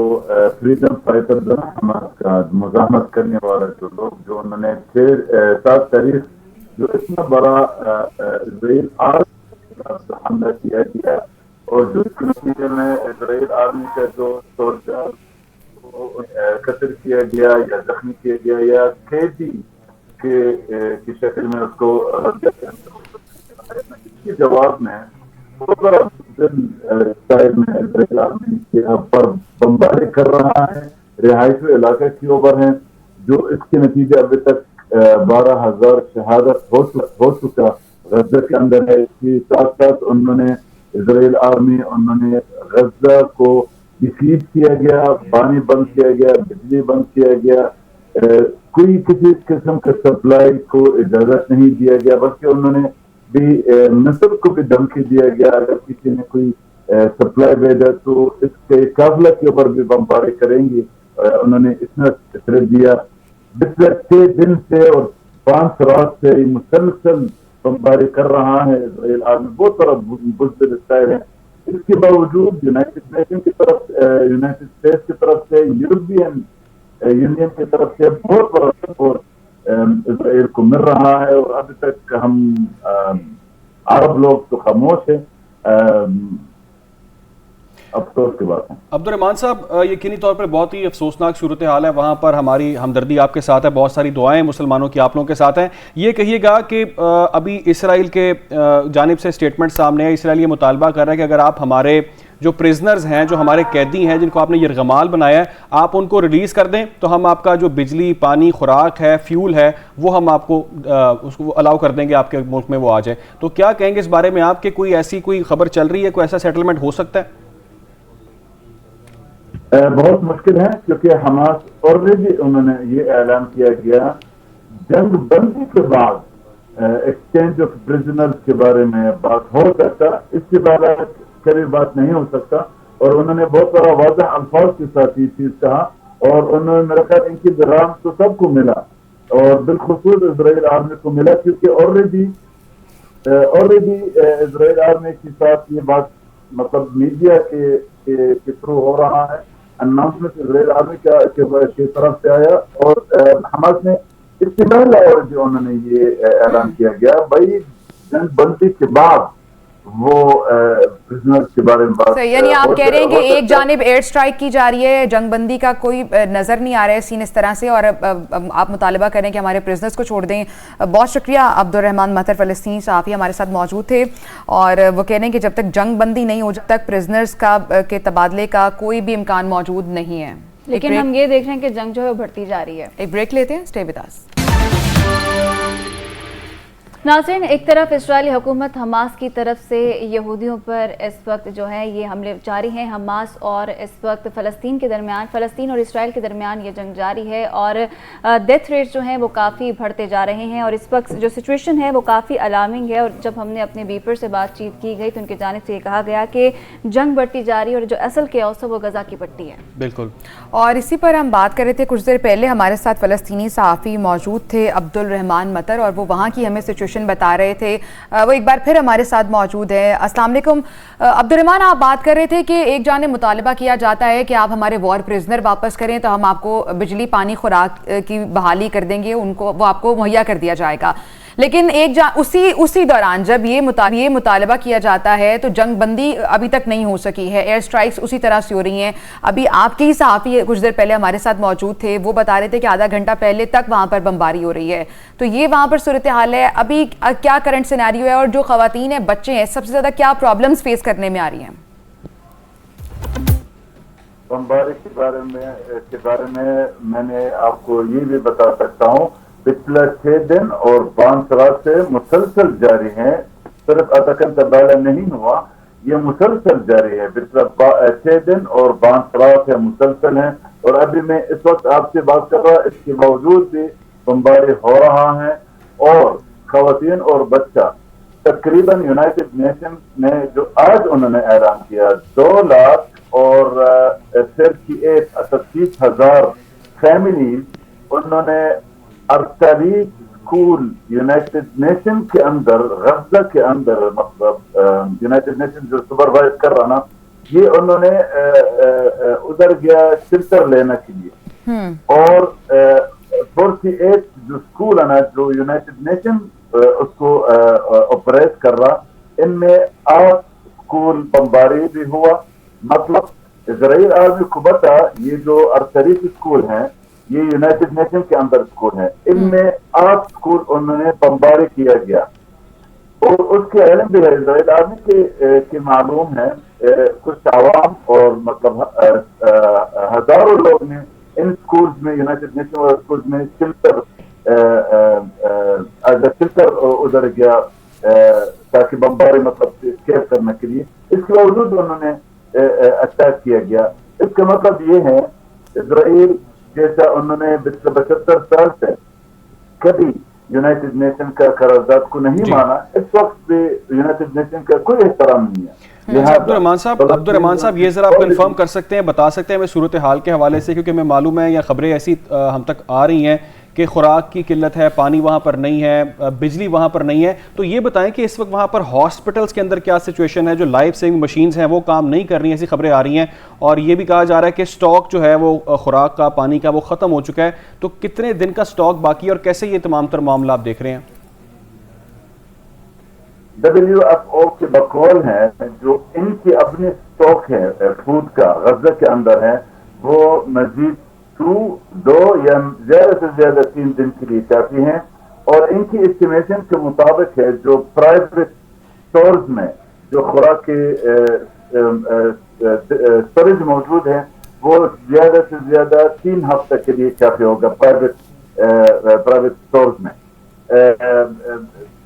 फ्रीडम फाइटर हमास का मुजाहमत करने वाला जो लोग, जो उन्होंने 7 तारीख जो इतना बड़ा इजराइल आर्मी हमला किया गया और जो नतीजे में इजराइल आर्मी का जो सोल्जर कत्ल किया गया या जख्मी किया गया या कैदी की शक्ल में उसको के जवाब में पर बमबारी कर रहा है, रिहायशी इलाके के ऊपर है, जो इसके नतीजे अभी तक 12,000 शहादत हो चुका गजा के अंदर है। इसके साथ साथ उन्होंने इजराइल आर्मी उन्होंने गजा को डिफीट किया गया, पानी बंद किया गया, बिजली बंद किया गया, कोई किसी किस्म के सप्लाई को इजाजत नहीं दिया गया, बल्कि उन्होंने भी मिस्र को भी धमकी दिया गया अगर किसी ने कोई सप्लाई भेजा तो इसके काफिला के ऊपर भी बमबारी करेंगे। उन्होंने इतना थ्रेट दिया। पिछले 6 दिन से और 5 रात से मुसलसल बमबारी कर रहा है इजराइल आर्मी, बहुत सारा बुज़दिल स्टाइल है। इसके बावजूद यूनाइटेड नेशन की तरफ, यूनाइटेड स्टेट्स की तरफ से, यूरोपियन यूनियन की तरफ से बहुत बड़ा सपोर्ट इजराइल को मिल रहा है और अभी तक हम अरब लोग तो खामोश है। अफसोस की बात है। अब्दुर्रहमान साहब, यकीनी तौर पर बहुत ही अफसोसनाक सूरत हाल है वहाँ पर। हमारी हमदर्दी आपके साथ है, बहुत सारी दुआएं मुसलमानों की आप लोगों के साथ हैं। ये कहिएगा कि अभी इसराइल के जानिब से स्टेटमेंट सामने है, इसराइल ये मुतालबा कर रहा है कि अगर आप हमारे जो प्रिजनर्स हैं, जो हमारे कैदी हैं, जिनको आपने यरगमाल बनाया है, आप उनको रिलीज़ कर दें तो हम आपका जो बिजली, पानी, खुराक है, फ्यूल है, वो हम आपको उसको अलाउ कर देंगे, आपके मुल्क में वो आ जाए। तो क्या कहेंगे इस बारे में आप कि कोई ऐसी कोई खबर चल रही है, कोई ऐसा सेटलमेंट हो सकता है? बहुत मुश्किल है क्योंकि हमास ऑलरेडी उन्होंने ये ऐलान किया गया जंग बंदी के बाद एक्सचेंज ऑफ प्रिजनर्स के बारे में बात हो सकता, इसके बारे में कभी बात नहीं हो सकता। और उन्होंने बहुत सारा वाज़ह अल्फाज के साथ ये चीज कहा और उन्होंने मेरा ख्याल इनकी राम तो सबको मिला और बिलखुसूस इजराइल आर्मी को मिला क्योंकि ऑलरेडी इजराइल आर्मी के साथ ये बात मतलब मीडिया के थ्रू हो रहा है। अनाउंसमेंट इजराइल आर्मी की तरफ से आया और हमास ने इससे पहले ऑलरेडी उन्होंने ये ऐलान किया गया भाई जंग बंदी के बाद वो प्रिजनर्स के बारे में बात। यानी आप कह रहे हैं कि एक जानिब एयर स्ट्राइक की जा रही है, जंगबंदी का कोई नज़र नहीं आ रहा है सीन इस तरह से, और आप मुतालबा करें कि हमारे प्रिजनर्स को छोड़ दें। बहुत शुक्रिया अब्दुर्रहमान मतर, फ़लस्तीनी सहाफ़ी हमारे साथ मौजूद थे और वो कह रहे हैं कि जब तक जंगबंदी नहीं हो, जब तक प्रिजनर्स के तबादले का कोई भी इम्कान मौजूद नहीं है। लेकिन हम ये देख रहे हैं कि जंग जो है वो बढ़ती जा रही है। एक ब्रेक लेते हैं, स्टे विद अस। नाज़रीन, एक तरफ इस्राएली हुकूमत हमास की तरफ से यहूदियों पर इस वक्त जो है ये हमले जारी हैं। हमास और इस वक्त फ़लस्तीन और इस्राएल के दरमियान ये जंग जारी है और डेथ रेट जो हैं वो काफ़ी बढ़ते जा रहे हैं और इस वक्त जो सिचुएशन है वो काफ़ी अलार्मिंग है। और जब हमने अपने बीपर से बातचीत की गई तो उनकी जानिब से ये कहा गया कि जंग बढ़ती जा रही है और जो असल केओस है वो गजा की पट्टी है। बिल्कुल, और इसी पर हम बात कर रहे थे कुछ देर पहले, हमारे साथ फ़लस्तीनी सहाफ़ी मौजूद थे अब्दुर्रहमान मतर, और वो वहाँ की हमें सिचुएशन सिचुएशन बता रहे थे, वो एक बार फिर हमारे साथ मौजूद है। अस्सलाम वालेकुम अब्दुर्रहमान, आप बात कर रहे थे कि एक जाने मुतालबा किया जाता है कि आप हमारे वॉर प्रिजनर वापस करें तो हम आपको बिजली, पानी, खुराक की बहाली कर देंगे, उनको वो आपको मुहैया कर दिया जाएगा। लेकिन उसी दौरान जब ये मुतालबा किया जाता है तो जंग बंदी अभी तक नहीं हो सकी है, एयर स्ट्राइक्स उसी तरह से हो रही हैं। अभी आपके ही सहाफ़ी कुछ देर पहले हमारे साथ मौजूद थे, वो बता रहे थे कि आधा घंटा पहले तक वहाँ पर बमबारी हो रही है। तो ये वहाँ पर सूरत हाल है, अभी क्या करंट सिनेरियो है और जो ख़वातीन हैं, बच्चे हैं, सबसे ज़्यादा क्या प्रॉब्लम्स फेस करने में आ रही हैं? बमबारी के बारे में मैंने आपको ये भी बता सकता हूँ, पिछले 6 दिन और 5 रात से मुसलसल जारी है, सिर्फ अतकन तबाला नहीं हुआ, ये मुसलसल जारी है। पिछले 6 दिन और 5 रात है, मुसलसल है। और अभी मैं इस वक्त आपसे बात कर रहा, इसके बावजूद भी बमबारी हो रहा है और खवातीन और बच्चा तकरीबन यूनाइटेड नेशन ने जो आज उन्होंने ऐलान किया 2 लाख और 38,000 फैमिली, उन्होंने 48 स्कूल यूनाइटेड नेशन के अंदर, गजा के अंदर, मतलब यूनाइटेड नेशन जो सुपरवाइज कर रहा ना, ये उन्होंने उधर गया शेल्टर लेने के लिए। और 48 जो स्कूल है ना, जो यूनाइटेड नेशन उसको ऑपरेट कर रहा, इनमें 8 स्कूल बमबारी भी हुआ। मतलब इजराइल आर्मी को बता, ये जो 48 स्कूल हैं, ये यूनाइटेड नेशन के अंदर स्कूल हैं, इनमें 8 स्कूल उन्होंने बमबारी किया गया। और उसके इल्म भी है इजराइल आर्मी के मालूम है, कुछ आवाम और मतलब हजारों लोग ने इन स्कूल्स में, यूनाइटेड नेशन वाले स्कूल्स में शेल्टर उधर गया ताकि बमबारी मतलब स्केप करने के लिए। इसके बावजूद उन्होंने अटैक किया गया। इसका मतलब ये है, इजराइल जैसा उन्होंने पिछले 75 साल से कभी यूनाइटेड नेशन का करारदाद को नहीं माना, इस वक्त भी यूनाइटेड नेशन का कोई एहतराम नहीं है। अब्दुर्रहमान साहब, ये जरा आप कंफर्म कर सकते हैं, बता सकते हैं हमें सूरत हाल के हवाले से, क्योंकि हमें मालूम है या खबरें ऐसी हम तक आ रही हैं कि खुराक की किल्लत है, पानी वहाँ पर नहीं है, बिजली वहाँ पर नहीं है। तो ये बताएं कि इस वक्त वहाँ पर हॉस्पिटल्स के अंदर क्या सिचुएशन है? जो लाइफ सेविंग मशीन्स हैं वो काम नहीं कर रही हैं, ऐसी खबरें आ रही हैं। और ये भी कहा जा रहा है कि स्टॉक जो है वो खुराक का, पानी का, वो ख़त्म हो चुका है। तो कितने दिन का स्टॉक बाकी है और कैसे ये तमाम तर मामला आप देख रहे हैं? WFO के बकौल है, जो इनकी अपनी स्टॉक है फूड का गजा के अंदर है, वो मजीद 2 या ज्यादा से ज्यादा 3 दिन के लिए काफी हैं। और इनकी एस्टिमेशन के मुताबिक है, जो प्राइवेट स्टोर्स में जो खुराक के स्टोरेज मौजूद है, वो ज्यादा से ज्यादा 3 हफ्ते के लिए काफी होगा प्राइवेट स्टोर्स में।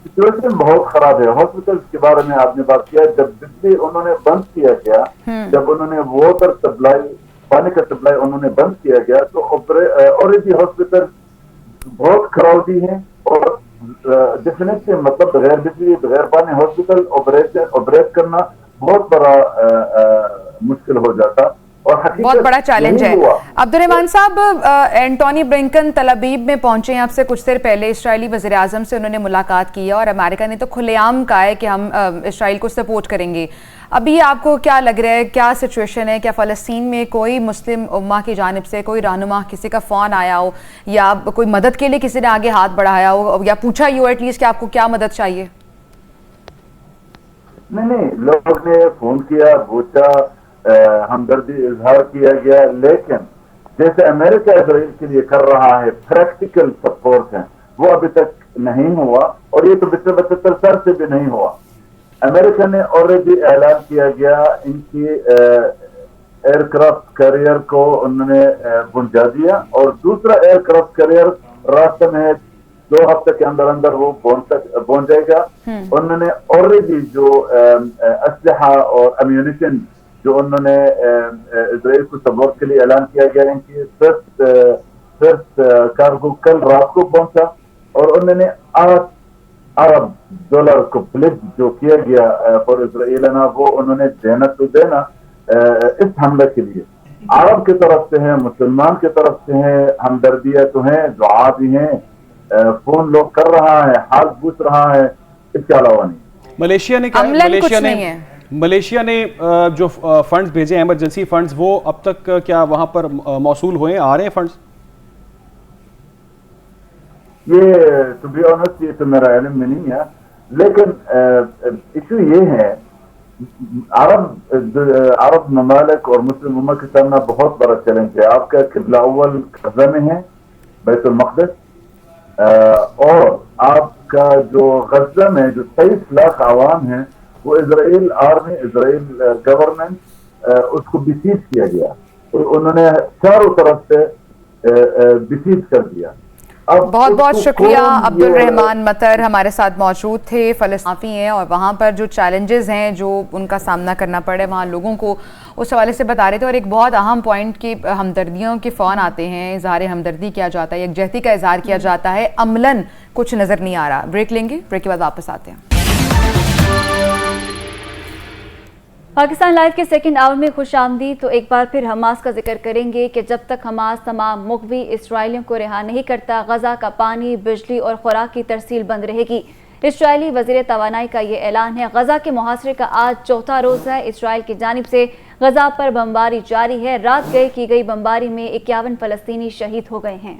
सिचुएशन बहुत खराब है। हॉस्पिटल के बारे में आपने बात किया, जब बिजली उन्होंने बंद किया गया, जब उन्होंने वाटर सप्लाई, पानी का सप्लाई उन्होंने बंद किया गया, तो ऑलरेडी हॉस्पिटल बहुत क्राउडी है और डेफिनेटली मतलब बगैर बिजली, बगैर पानी हॉस्पिटल ऑपरेट करना बहुत बड़ा मुश्किल हो जाता और बहुत बड़ा चैलेंज है। अब्दुर्रहमान साहब, एंटोनी ब्लिंकन तल अबीब में पहुंचे हैं आपसे कुछ देर पहले, इस्राएली वज़ीर आज़म से उन्होंने मुलाकात की है और अमेरिका ने तो खुलेआम कहा है कि हम इस्राएल को सपोर्ट करेंगे। अभी आपको क्या लग रहा है, क्या सिचुएशन है? क्या फ़लस्तीन में कोई मुस्लिम उम्मा की जानिब से कोई रहनुमा, किसी का फ़ोन आया हो या कोई मदद के लिए किसी ने आगे हाथ बढ़ाया हो या पूछा ही हो एटलीस्ट कि आपको क्या मदद चाहिए? नहीं, लोग ने फोन किया, पूछा, हमदर्दी इजहार किया गया, लेकिन जैसे अमेरिका इजराइल के लिए कर रहा है प्रैक्टिकल सपोर्ट है, वो अभी तक नहीं हुआ और ये तो पिछले 75 साल से भी नहीं हुआ। अमेरिका ने ऑलरेडी ऐलान किया गया, इनकी एयरक्राफ्ट कैरियर को उन्होंने पहुंचा दिया और दूसरा एयरक्राफ्ट कैरियर रास्ते में 2 हफ्ते के अंदर अंदर वो पहुंच जाएगा। उन्होंने ऑलरेडी जो असलहा और अम्यूनिशन जो उन्होंने इजराइल को सपोर्ट के लिए ऐलान किया गया, इनकी फर्स्ट कार्गो कल रात को पहुंचा और उन्होंने $8 अरब को प्लेज जो किया गया फॉर इजराइल ना, वो उन्होंने देना इस हमले के लिए। अरब की तरफ से है, मुसलमान की तरफ से है, हमदर्दियां तो हैं, दुआ भी हैं, فون لوگ کر رہا ہے, حال پوچھ رہا ہے, اس کے علاوہ نہیں. ملیشیا نے ملیشیا نے جو فنڈز بھیجے ہیں ایمرجنسی فنڈز, وہ اب تک کیا وہاں پر موصول ہوئے ہیں, آ رہے ہیں فنڈز؟ یہ ٹو بی آنسٹ یہ تو میرا علم میں نہیں ہے, لیکن ایشو یہ ہے عرب ممالک اور مسلم امت کے سامنے بہت بڑا چیلنج ہے. آپ کا قبلہ اول غزہ میں ہے, بیت المقدس, اور آپ کا جو غزہ میں جو 23 لاکھ عوام ہیں وہ اسرائیل آرمی, اسرائیل گورنمنٹ اس کو بسیج کیا گیا, انہوں نے چاروں طرف سے بسیج کر دیا. بہت بہت شکریہ. عبد الرحمان مطر ہمارے ساتھ موجود تھے, فلسطینی ہیں اور وہاں پر جو چیلنجز ہیں جو ان کا سامنا کرنا پڑے وہاں لوگوں کو, اس حوالے سے بتا رہے تھے. اور ایک بہت اہم پوائنٹ کہ ہمدردیوں کے فون آتے ہیں, اظہار ہمدردی کیا جاتا ہے, یکجہتی کا اظہار کیا جاتا ہے, عملاً کچھ نظر نہیں آ رہا. بریک لیں گے, بریک کے بعد واپس آتے ہیں. پاکستان لائیو کے سیکنڈ آور میں خوش آمدید. تو ایک بار پھر حماس کا ذکر کریں گے کہ جب تک حماس تمام مغوی اسرائیلیوں کو رہا نہیں کرتا, غزہ کا پانی, بجلی اور خوراک کی ترسیل بند رہے گی. اسرائیلی وزیر توانائی کا یہ اعلان ہے. غزہ کے محاصرے کا آج چوتھا روز ہے. اسرائیل کی جانب سے غزہ پر بمباری جاری ہے. رات گئے کی گئی بمباری میں 51 فلسطینی شہید ہو گئے ہیں.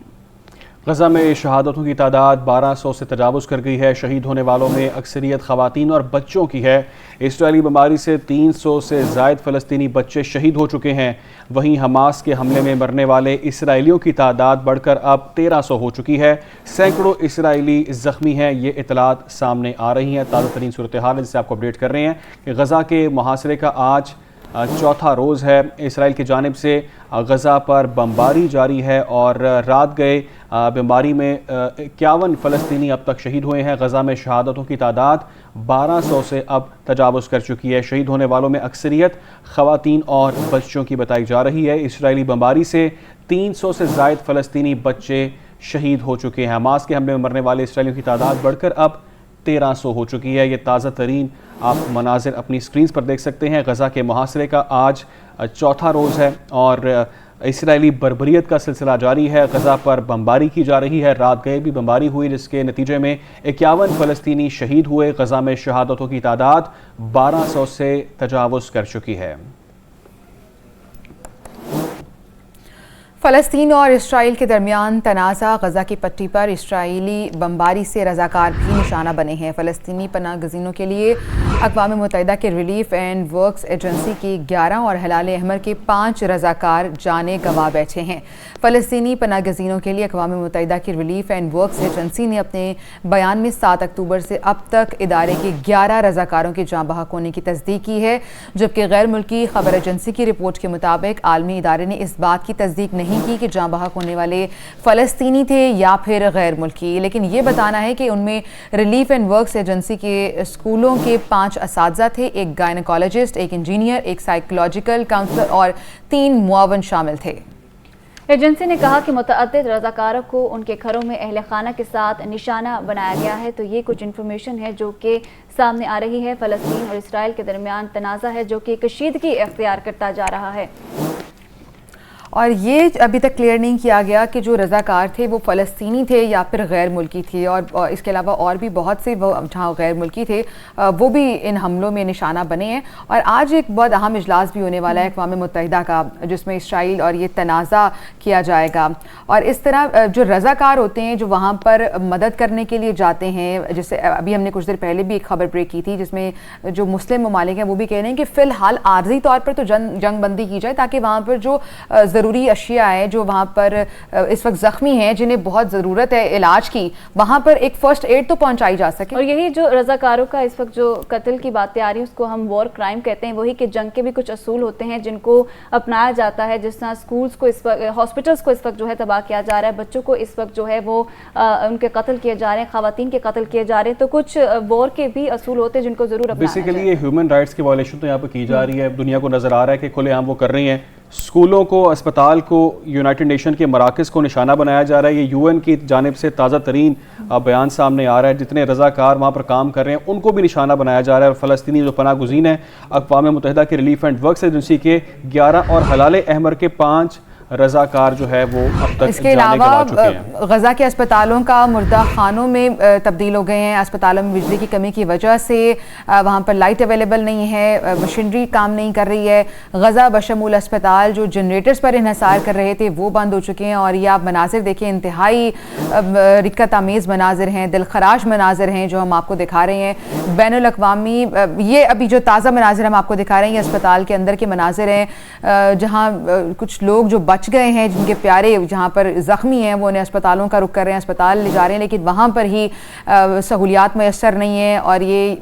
غزہ میں شہادتوں کی تعداد 1200 سے تجاوز کر گئی ہے. شہید ہونے والوں میں اکثریت خواتین اور بچوں کی ہے. اسرائیلی بمباری سے 300 سے زائد فلسطینی بچے شہید ہو چکے ہیں. وہیں حماس کے حملے میں مرنے والے اسرائیلیوں کی تعداد بڑھ کر اب 1300 ہو چکی ہے. سینکڑوں اسرائیلی زخمی ہیں. یہ اطلاعات سامنے آ رہی ہیں. تازہ ترین صورتحال ہے جسے آپ کو اپڈیٹ کر رہے ہیں کہ غزہ کے محاصرے کا آج چوتھا روز ہے. اسرائیل کی جانب سے غزہ پر بمباری جاری ہے اور رات گئے بمباری میں 51 فلسطینی اب تک شہید ہوئے ہیں. غزہ میں شہادتوں کی تعداد 1200 سے اب تجاوز کر چکی ہے. شہید ہونے والوں میں اکثریت خواتین اور بچوں کی بتائی جا رہی ہے. اسرائیلی بمباری سے 300 سے زائد فلسطینی بچے شہید ہو چکے ہیں. حماس کے حملے میں مرنے والے اسرائیلیوں کی تعداد بڑھ کر اب 1300 ہو چکی ہے. یہ تازہ ترین آپ مناظر اپنی سکرینز پر دیکھ سکتے ہیں. غزہ کے محاصرے کا آج چوتھا روز ہے اور اسرائیلی بربریت کا سلسلہ جاری ہے. غزہ پر بمباری کی جا رہی ہے. رات گئے بھی بمباری ہوئی جس کے نتیجے میں 51 فلسطینی شہید ہوئے. غزہ میں شہادتوں کی تعداد 1200 سے تجاوز کر چکی ہے. فلسطین اور اسرائیل کے درمیان تنازع. غزہ کی پٹی پر اسرائیلی بمباری سے رضاکار بھی نشانہ بنے ہیں. فلسطینی پناہ گزینوں کے لیے اقوام متحدہ کے ریلیف اینڈ ورکس ایجنسی کی 11 اور ہلال احمر کے 5 رضاکار جانیں گنوا بیٹھے ہیں. فلسطینی پناہ گزینوں کے لیے اقوام متحدہ کی ریلیف اینڈ ورکس ایجنسی نے اپنے بیان میں 7 اکتوبر سے اب تک ادارے کے 11 رضاکاروں کے جاں بحق ہونے کی تصدیق کی ہے, جبکہ غیر ملکی خبر ایجنسی کی رپورٹ کے مطابق عالمی ادارے نے اس بات کی تصدیق نہیں کی کہ جاں بحق ہونے والے فلسطینی تھے یا پھر غیر ملکی, لیکن یہ بتانا ہے کہ ان میں ریلیف اینڈ ورکس ایجنسی کے اسکولوں کے 5 اساتذہ تھے, ایک گائنیکالوجسٹ, ایک انجینئر, ایک سائیکولوجیکل کاؤنسلر اور 3 معاون شامل تھے. ایجنسی نے کہا کہ متعدد رضاکاروں کو ان کے گھروں میں اہل خانہ کے ساتھ نشانہ بنایا گیا ہے. تو یہ کچھ انفارمیشن ہے جو کہ سامنے آ رہی ہے. فلسطین اور اسرائیل کے درمیان تنازع ہے جو کہ کشیدگی اختیار کرتا جا رہا ہے, اور یہ ابھی تک کلیئر نہیں کیا گیا کہ جو رضاکار تھے وہ فلسطینی تھے یا پھر غیر ملکی تھے, اور اس کے علاوہ اور بھی بہت سے جہاں غیر ملکی تھے وہ بھی ان حملوں میں نشانہ بنے ہیں. اور آج ایک بہت اہم اجلاس بھی ہونے والا ہے اقوام متحدہ کا جس میں اسرائیل اور یہ تنازع کیا جائے گا. اور اس طرح جو رضاکار ہوتے ہیں جو وہاں پر مدد کرنے کے لیے جاتے ہیں, جیسے ابھی ہم نے کچھ دیر پہلے بھی ایک خبر بریک کی تھی جس میں جو مسلم ممالک ہیں وہ بھی کہہ رہے ہیں کہ فی الحال عارضی طور پر تو جنگ بندی کی جائے تاکہ وہاں پر جو ضروری اشیاء ہیں جو وہاں پر اس وقت زخمی ہیں جنہیں بہت ضرورت ہے علاج کی, وہاں پر ایک فرسٹ ایڈ تو پہنچائی جا سکے. اور یہی جو رضاکاروں کا اس وقت جو قتل کی باتیں آ رہی ہیں اس کو ہم وار کرائم کہتے ہیں. وہی کہ جنگ کے بھی کچھ اصول ہوتے ہیں جن کو اپنایا جاتا ہے, جس طرح سکولز کو اس وقت, ہاسپٹلس کو اس وقت جو ہے تباہ کیا جا رہا ہے, بچوں کو اس وقت جو ہے وہ ان کے قتل کیے جا رہے ہیں, خواتین کے قتل کیے جا رہے ہیں. تو کچھ وار کے بھی اصول ہوتے ہیں جن کو ضرور اپنانا چاہیے. بیسیکلی یہ ہیومن رائٹس کی وائلیشن تو یہاں پہ کی جا رہی ہے. دنیا کو نظر آ رہا ہے کہ کھلے عام وہ کر رہی ہیں. اسکولوں کو, اسپتال کو, یونائٹڈ نیشن کے مراکز کو نشانہ بنایا جا رہا ہے. یہ UN کی جانب سے تازہ ترین بیان سامنے آ رہا ہے. جتنے رضاکار وہاں پر کام کر رہے ہیں ان کو بھی نشانہ بنایا جا رہا ہے. اور فلسطینی جو پناہ گزین ہیں اقوام متحدہ کے ریلیف اینڈ ورکس ایجنسی کے 11 اور ہلال احمر کے 5 रज़ाकार जो है वो अब तक इसके जाने गंवा चुके हैं। अलावा गज़ा के अस्पतालों का मुर्दा खानों में तब्दील हो गए हैं। अस्पतालों में बिजली की कमी की वजह से वहाँ पर लाइट अवेलेबल नहीं है, मशीनरी काम नहीं कर रही है। गज़ा बशमूल अस्पताल जो जनरेटर्स पर इन्हसार कर रहे थे वो बंद हो चुके हैं। और ये आप मनाजिर देखिए, इंतहाई रिक्कत आमेज़ मनाजिर हैं, दिलखराश मनाजिर हैं जो हम आपको दिखा रहे हैं। बैनुल अक़वामी ये अभी जो ताज़ा मनाजिर हम आपको दिखा रहे हैं ये अस्पताल के अंदर के मनाजिर हैं, जहाँ कुछ लोग जो बच गए हैं, जिनके प्यारे जहाँ पर ज़ख्मी हैं वो उन्हें अस्पतालों का रुख कर रहे हैं, अस्पताल ले जा रहे हैं, लेकिन वहाँ पर ही सहूलियात मैसर नहीं है। और ये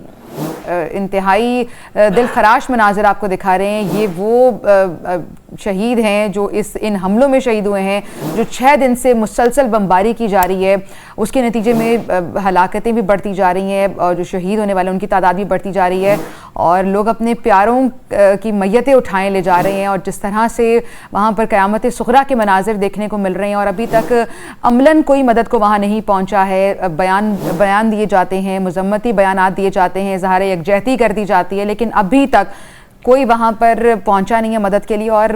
इंतहाई दिलखराश मनाजिर आपको दिखा रहे हैं। ये वो शहीद हैं जो इन हमलों में शहीद हुए हैं, जो 6 दिन से मुसलसल बमबारी की जा रही है, उसके नतीजे में हलाकतें भी बढ़ती जा रही हैं और जो शहीद होने वाले उनकी तादाद भी बढ़ती जा रही है। और लोग अपने प्यारों की मैयतें उठाएं ले जा रहे हैं और जिस तरह से वहाँ पर क़यामत सुग़रा के मनाजिर देखने को मिल रहे हैं। और अभी तक अमलन कोई मदद को वहाँ नहीं पहुँचा है। बयान दिए जाते हैं, मज़म्मती बयानात दिए जाते हैं, इज़हार यकजहती कर दी जाती है, लेकिन अभी तक कोई वहाँ पर पहुंचा नहीं है मदद के लिए। और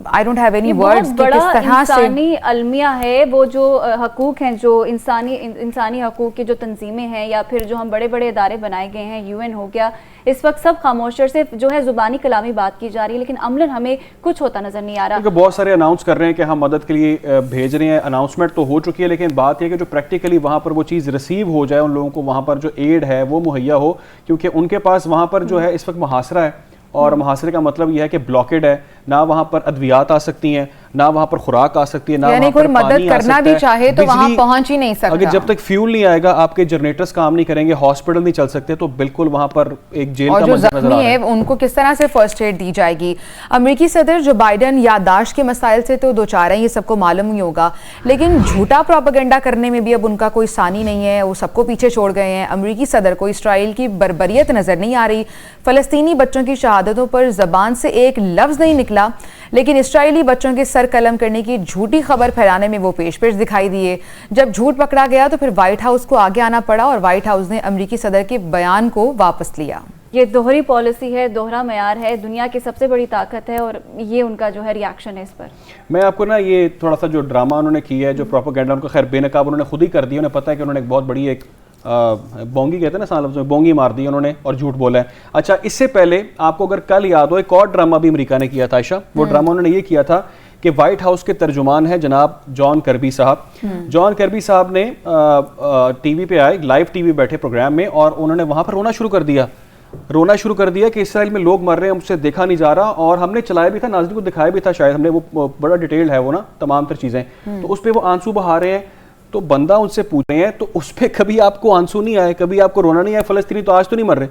I don't have any words कि किस तरह से इंसानी अलमिया है वो जो हकूक हैं, जो इंसानी हकूक की जो तंजीमें हैं या फिर जो हम बड़े बड़े इदारे बनाए गए हैं, UN हो गया, इस वक्त सब खामोश और सिर्फ जो है ज़ुबानी कलामी बात की जा रही है, लेकिन अमलन हमें कुछ होता नजर नहीं आ रहा। क्योंकि बहुत सारे अनाउंस कर रहे हैं कि हम मदद के लिए भेज रहे हैं, अनाउंसमेंट तो हो चुकी है, लेकिन बात यह कि जो प्रैक्टिकली वहाँ पर वो चीज़ रिसीव हो जाए, उन लोगों को वहाँ पर जो एड है वो मुहैया हो, क्योंकि उनके पास वहाँ पर जो है इस वक्त मुहासरा है। और मुहासरे का मतलब यह है कि ब्लॉकेड है, ना वहाँ पर अद्वियात आ सकती हैं, ना वहाँ पर खुराक आ सकती है, ना यानी कोई मदद करना भी चाहे तो वहाँ पहुँच ही नहीं सकता। अगर जब तक फ्यूल नहीं आएगा, आपके जनरेटर्स काम नहीं करेंगे, हॉस्पिटल नहीं चल सकते, तो बिल्कुल वहाँ पर एक जेल का मंजर नजर आ रहा है। उनको किस तरह से फर्स्ट एड दी जाएगी? अमेरिकी सदर जो बाइडन याददाश्त के मसाइल से तो दो चार हैं, ये सबको मालूम ही होगा, लेकिन झूठा प्रोपेगेंडा करने में भी अब उनका कोई सानी नहीं है, वो सबको पीछे छोड़ गए हैं। अमेरिकी सदर को इसराइल की बर्बरियत नजर नहीं आ रही, फलस्तीनी बच्चों की शहादतों पर ज़बान से एक लफ्ज़ नहीं निकला, लेकिन इसराइली बच्चों के सर कलम करने की झूठी खबर फैलाने में वो पेश दिखाई दिए। जब झूठ पकड़ा गया तो फिर व्हाइट हाउस को आगे आना पड़ा और व्हाइट हाउस ने अमेरिकी सदर के बयान को वापस लिया। ये दोहरी पॉलिसी है, दोहरा मयार है, दुनिया की सबसे बड़ी ताकत है और ये उनका जो है रिएक्शन है इस पर। मैं आपको ना ये थोड़ा सा जो ड्रामा उन्होंने किया है, जो प्रोपेगेंडा उनको खैर बेनकाब उन्होंने खुद ही कर दिया। उन्हें पता है कि उन्होंने एक बहुत बड़ी एक बोंगी कहते हैं ना, साल में बोंगी मार दी उन्होंने और झूठ बोला है। अच्छा, इससे पहले आपको अगर कल याद हो, एक और ड्रामा भी अमेरिका ने किया था आयशा। वो ड्रामा उन्होंने ये किया था कि व्हाइट हाउस के तर्जुमान है जनाब जॉन कर्बी साहब। जॉन कर्बी साहब ने टीवी पे आए, लाइव टीवी बैठे प्रोग्राम में, और उन्होंने वहाँ पर रोना शुरू कर दिया कि इसराइल में लोग मर रहे हैं, मुझसे देखा नहीं जा रहा। और हमने चलाया भी था, नाज़रीन को दिखाया भी था, शायद हमने, वो बड़ा डिटेल्ड है वो ना तमाम तर चीज़ें, तो उस पर वो आंसू बहा रहे हैं। तो बंदा उनसे पूछ रहे हैं, तो उस पर कभी आपको आंसू नहीं आए, कभी आपको रोना नहीं आया? फलस्तीनी तो आज तो नहीं मर रहे,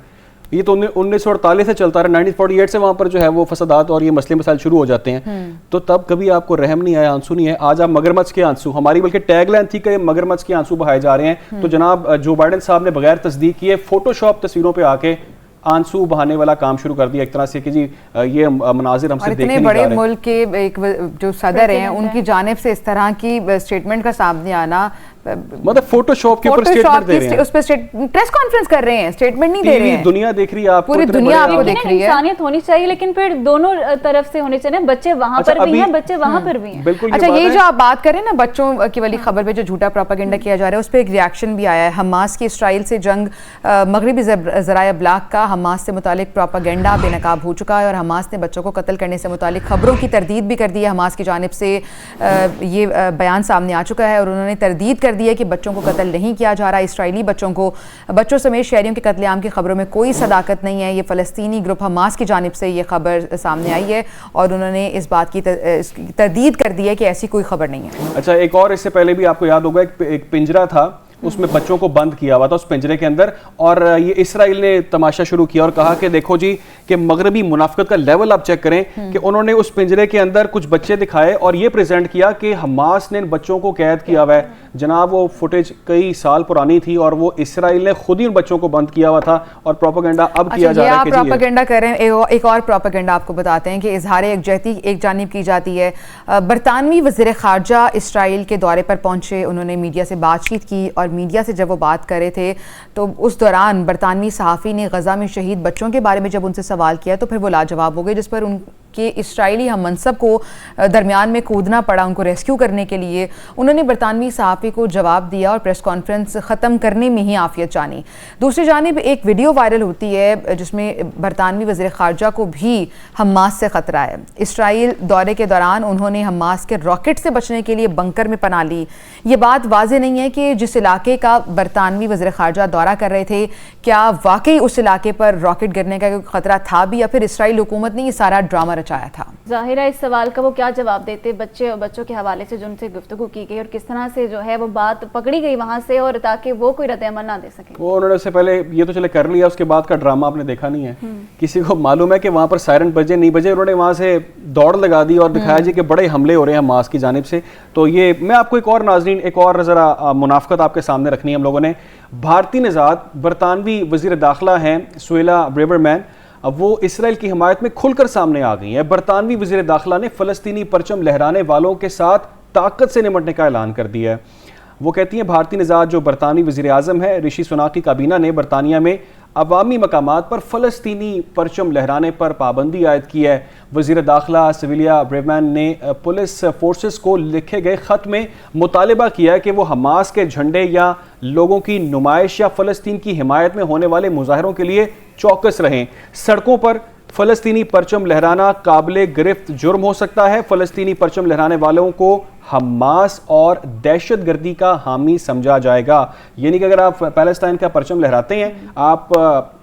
ये तो 1948 से चलता रहा, 1948 से वहाँ पर जो है वो फसादात और ये मसले मसाइल शुरू हो जाते हैं। तो तब कभी आपको रहम नहीं आया, आंसू नहीं है? आज आप मगरमच्छ के आंसू, हमारी बल्कि टैगलाइन थी कि मगरमच्छ के आंसू बहाए जा रहे हैं। तो जनाब जो बाइडन साहब ने बगैर तस्दीक किए फोटोशॉप तस्वीरों पर आके आंसू बहाने वाला काम शुरू कर दिया एक तरह से कि जी ये मनाजिर हमसे देखने नहीं जा रहे। बड़े मुल्क के एक जो सदर हैं उनकी जानिब से इस तरह की स्टेटमेंट का सामने आना, मतलब फोटोशॉप के ऊपर स्टेटमेंट दे रहे हैं, उस पे प्रेस कॉन्फ्रेंस कर रहे हैं, स्टेटमेंट नहीं दे रहे हैं। दुनिया देख रही है, आपको पूरी दुनिया आपको देख रही है। इंसानियत होनी चाहिए, लेकिन फिर दोनों तरफ से होने चाहिए। बच्चे वहां पर भी हैं, बच्चे वहां पर भी हैं। अच्छा, ये जो आप बात करें ना बच्चों की वाली खबर पे जो झूठा प्रोपेगेंडा किया जा रहा है, उस पर एक रिएक्शन भी आया है। हमास की इसराइल से जंग, मगरबी ज़राए अब्लाग का हमास से मुतालिक प्रोपेगेंडा बेनकाब हो चुका है और हमास ने बच्चों को कत्ल करने से मुतालिक खबरों की तरदीद भी कर दी है। हमास की जानिब से ये बयान सामने आ चुका है और उन्होंने तरदीद कर दी है कि बच्चों को कत्ल नहीं किया जा रहा। इसराइली बच्चों समेत शहरियों के कत्लेआम की खबरों में कोई सदाकत नहीं है। ये फ़लस्तीनी ग्रुप हमास की जानिब से ये खबर सामने आई है और उन्होंने इस बात की तरदीद कर दी है कि ऐसी कोई खबर नहीं है। अच्छा, एक और इससे पहले भी आपको याद होगा एक पिंजरा था, उसमें बच्चों को बंद किया हुआ था उस पिंजरे के अंदर, और ये इसराइल ने तमाशा शुरू किया और कहा कि देखो जी कि मगरबी मुनाफिकत का लेवल आप चेक करें कि उन्होंने उस पिंजरे के अंदर कुछ बच्चे दिखाए और ये प्रेजेंट किया कि हमास ने इन बच्चों को कैद किया हुआ है। जनाब वो फुटेज कई साल पुरानी थी और वो इसराइल ने खुद ही उन बच्चों को बंद किया हुआ था और प्रोपेगेंडा अब किया जा रहा है। आप प्रोपेगेंडा कर रहे हैं, एक और प्रोपेगेंडा आपको बताते हैं कि इजहार यकजहती एक जानिब की जाती है। बरतानवी वज़ीर ख़ारजा इसराइल के दौरे पर पहुंचे, उन्होंने मीडिया से बातचीत की और मीडिया से जब वो बात कर रहे थे तो उस दौरान बरतानवी सहाफ़ी ने गज़ा में शहीद बच्चों के बारे में जब उनसे सवाल किया तो फिर वो लाजवाब हो गए, जिस पर کہ اسرائیلی ہم منصب کو درمیان میں کودنا پڑا ان کو ریسکیو کرنے کے لیے، انہوں نے برطانوی صحافی کو جواب دیا اور پریس کانفرنس ختم کرنے میں ہی عافیت جانی۔ دوسری جانب ایک ویڈیو وائرل ہوتی ہے جس میں برطانوی وزیر خارجہ کو بھی حماس سے خطرہ ہے۔ اسرائیل دورے کے دوران انہوں نے حماس کے راکٹ سے بچنے کے لیے بنکر میں پناہ لی۔ یہ بات واضح نہیں ہے کہ جس علاقے کا برطانوی وزیر خارجہ دورہ کر رہے تھے کیا واقعی اس علاقے پر راکٹ گرنے کا خطرہ تھا بھی، یا پھر اسرائیل حکومت نے یہ سارا ڈرامہ رچایا تھا۔ ظاہر ہے اس سوال کا وہ کیا جواب دیتے بچوں کے حوالے سے جن سے گفتگو کی گئی، اور کس طرح سے جو ہے وہ بات پکڑی گئی وہاں سے، اور تاکہ وہ کوئی رد عمل نہ دے سکے۔ وہ انہوں نے اس سے پہلے یہ تو چلے کر لیا، اس کے بعد کا ڈرامہ آپ نے دیکھا نہیں ہے۔ کسی کو معلوم ہے کہ وہاں پر سائرن بجے نہیں بجے، انہوں نے وہاں سے دوڑ لگا دی اور دکھایا جی کہ بڑے حملے ہو رہے ہیں حماس کی جانب سے۔ تو یہ میں آپ کو ایک اور ناظرین ایک اور ذرا منافقت آپ کے سامنے رکھنی ہے ہم لوگوں نے۔ بھارتی نژاد برطانوی وزیر داخلہ ہیں سویلا بریبرمین، اب وہ اسرائیل کی حمایت میں کھل کر سامنے آ گئی ہیں۔ برطانوی وزیر داخلہ نے فلسطینی پرچم لہرانے والوں کے ساتھ طاقت سے نمٹنے کا اعلان کر دیا ہے۔ وہ کہتی ہیں بھارتی نژاد جو برطانوی وزیر اعظم ہے رشی سناک کی کابینہ نے برطانیہ میں عوامی مقامات پر فلسطینی پرچم لہرانے پر پابندی عائد کی ہے۔ وزیر داخلہ سویلا بریبرمین نے پولیس فورسز کو لکھے گئے خط میں مطالبہ کیا ہے کہ وہ حماس کے جھنڈے یا لوگوں کی نمائش یا فلسطین کی حمایت میں ہونے والے مظاہروں کے لیے چوکس رہیں۔ سڑکوں پر فلسطینی پرچم لہرانا قابل گرفت جرم ہو سکتا ہے۔ فلسطینی پرچم لہرانے والوں کو حماس اور دہشت گردی کا حامی سمجھا جائے گا۔ یعنی کہ اگر آپ پیلسٹائن کا پرچم لہراتے ہیں، آپ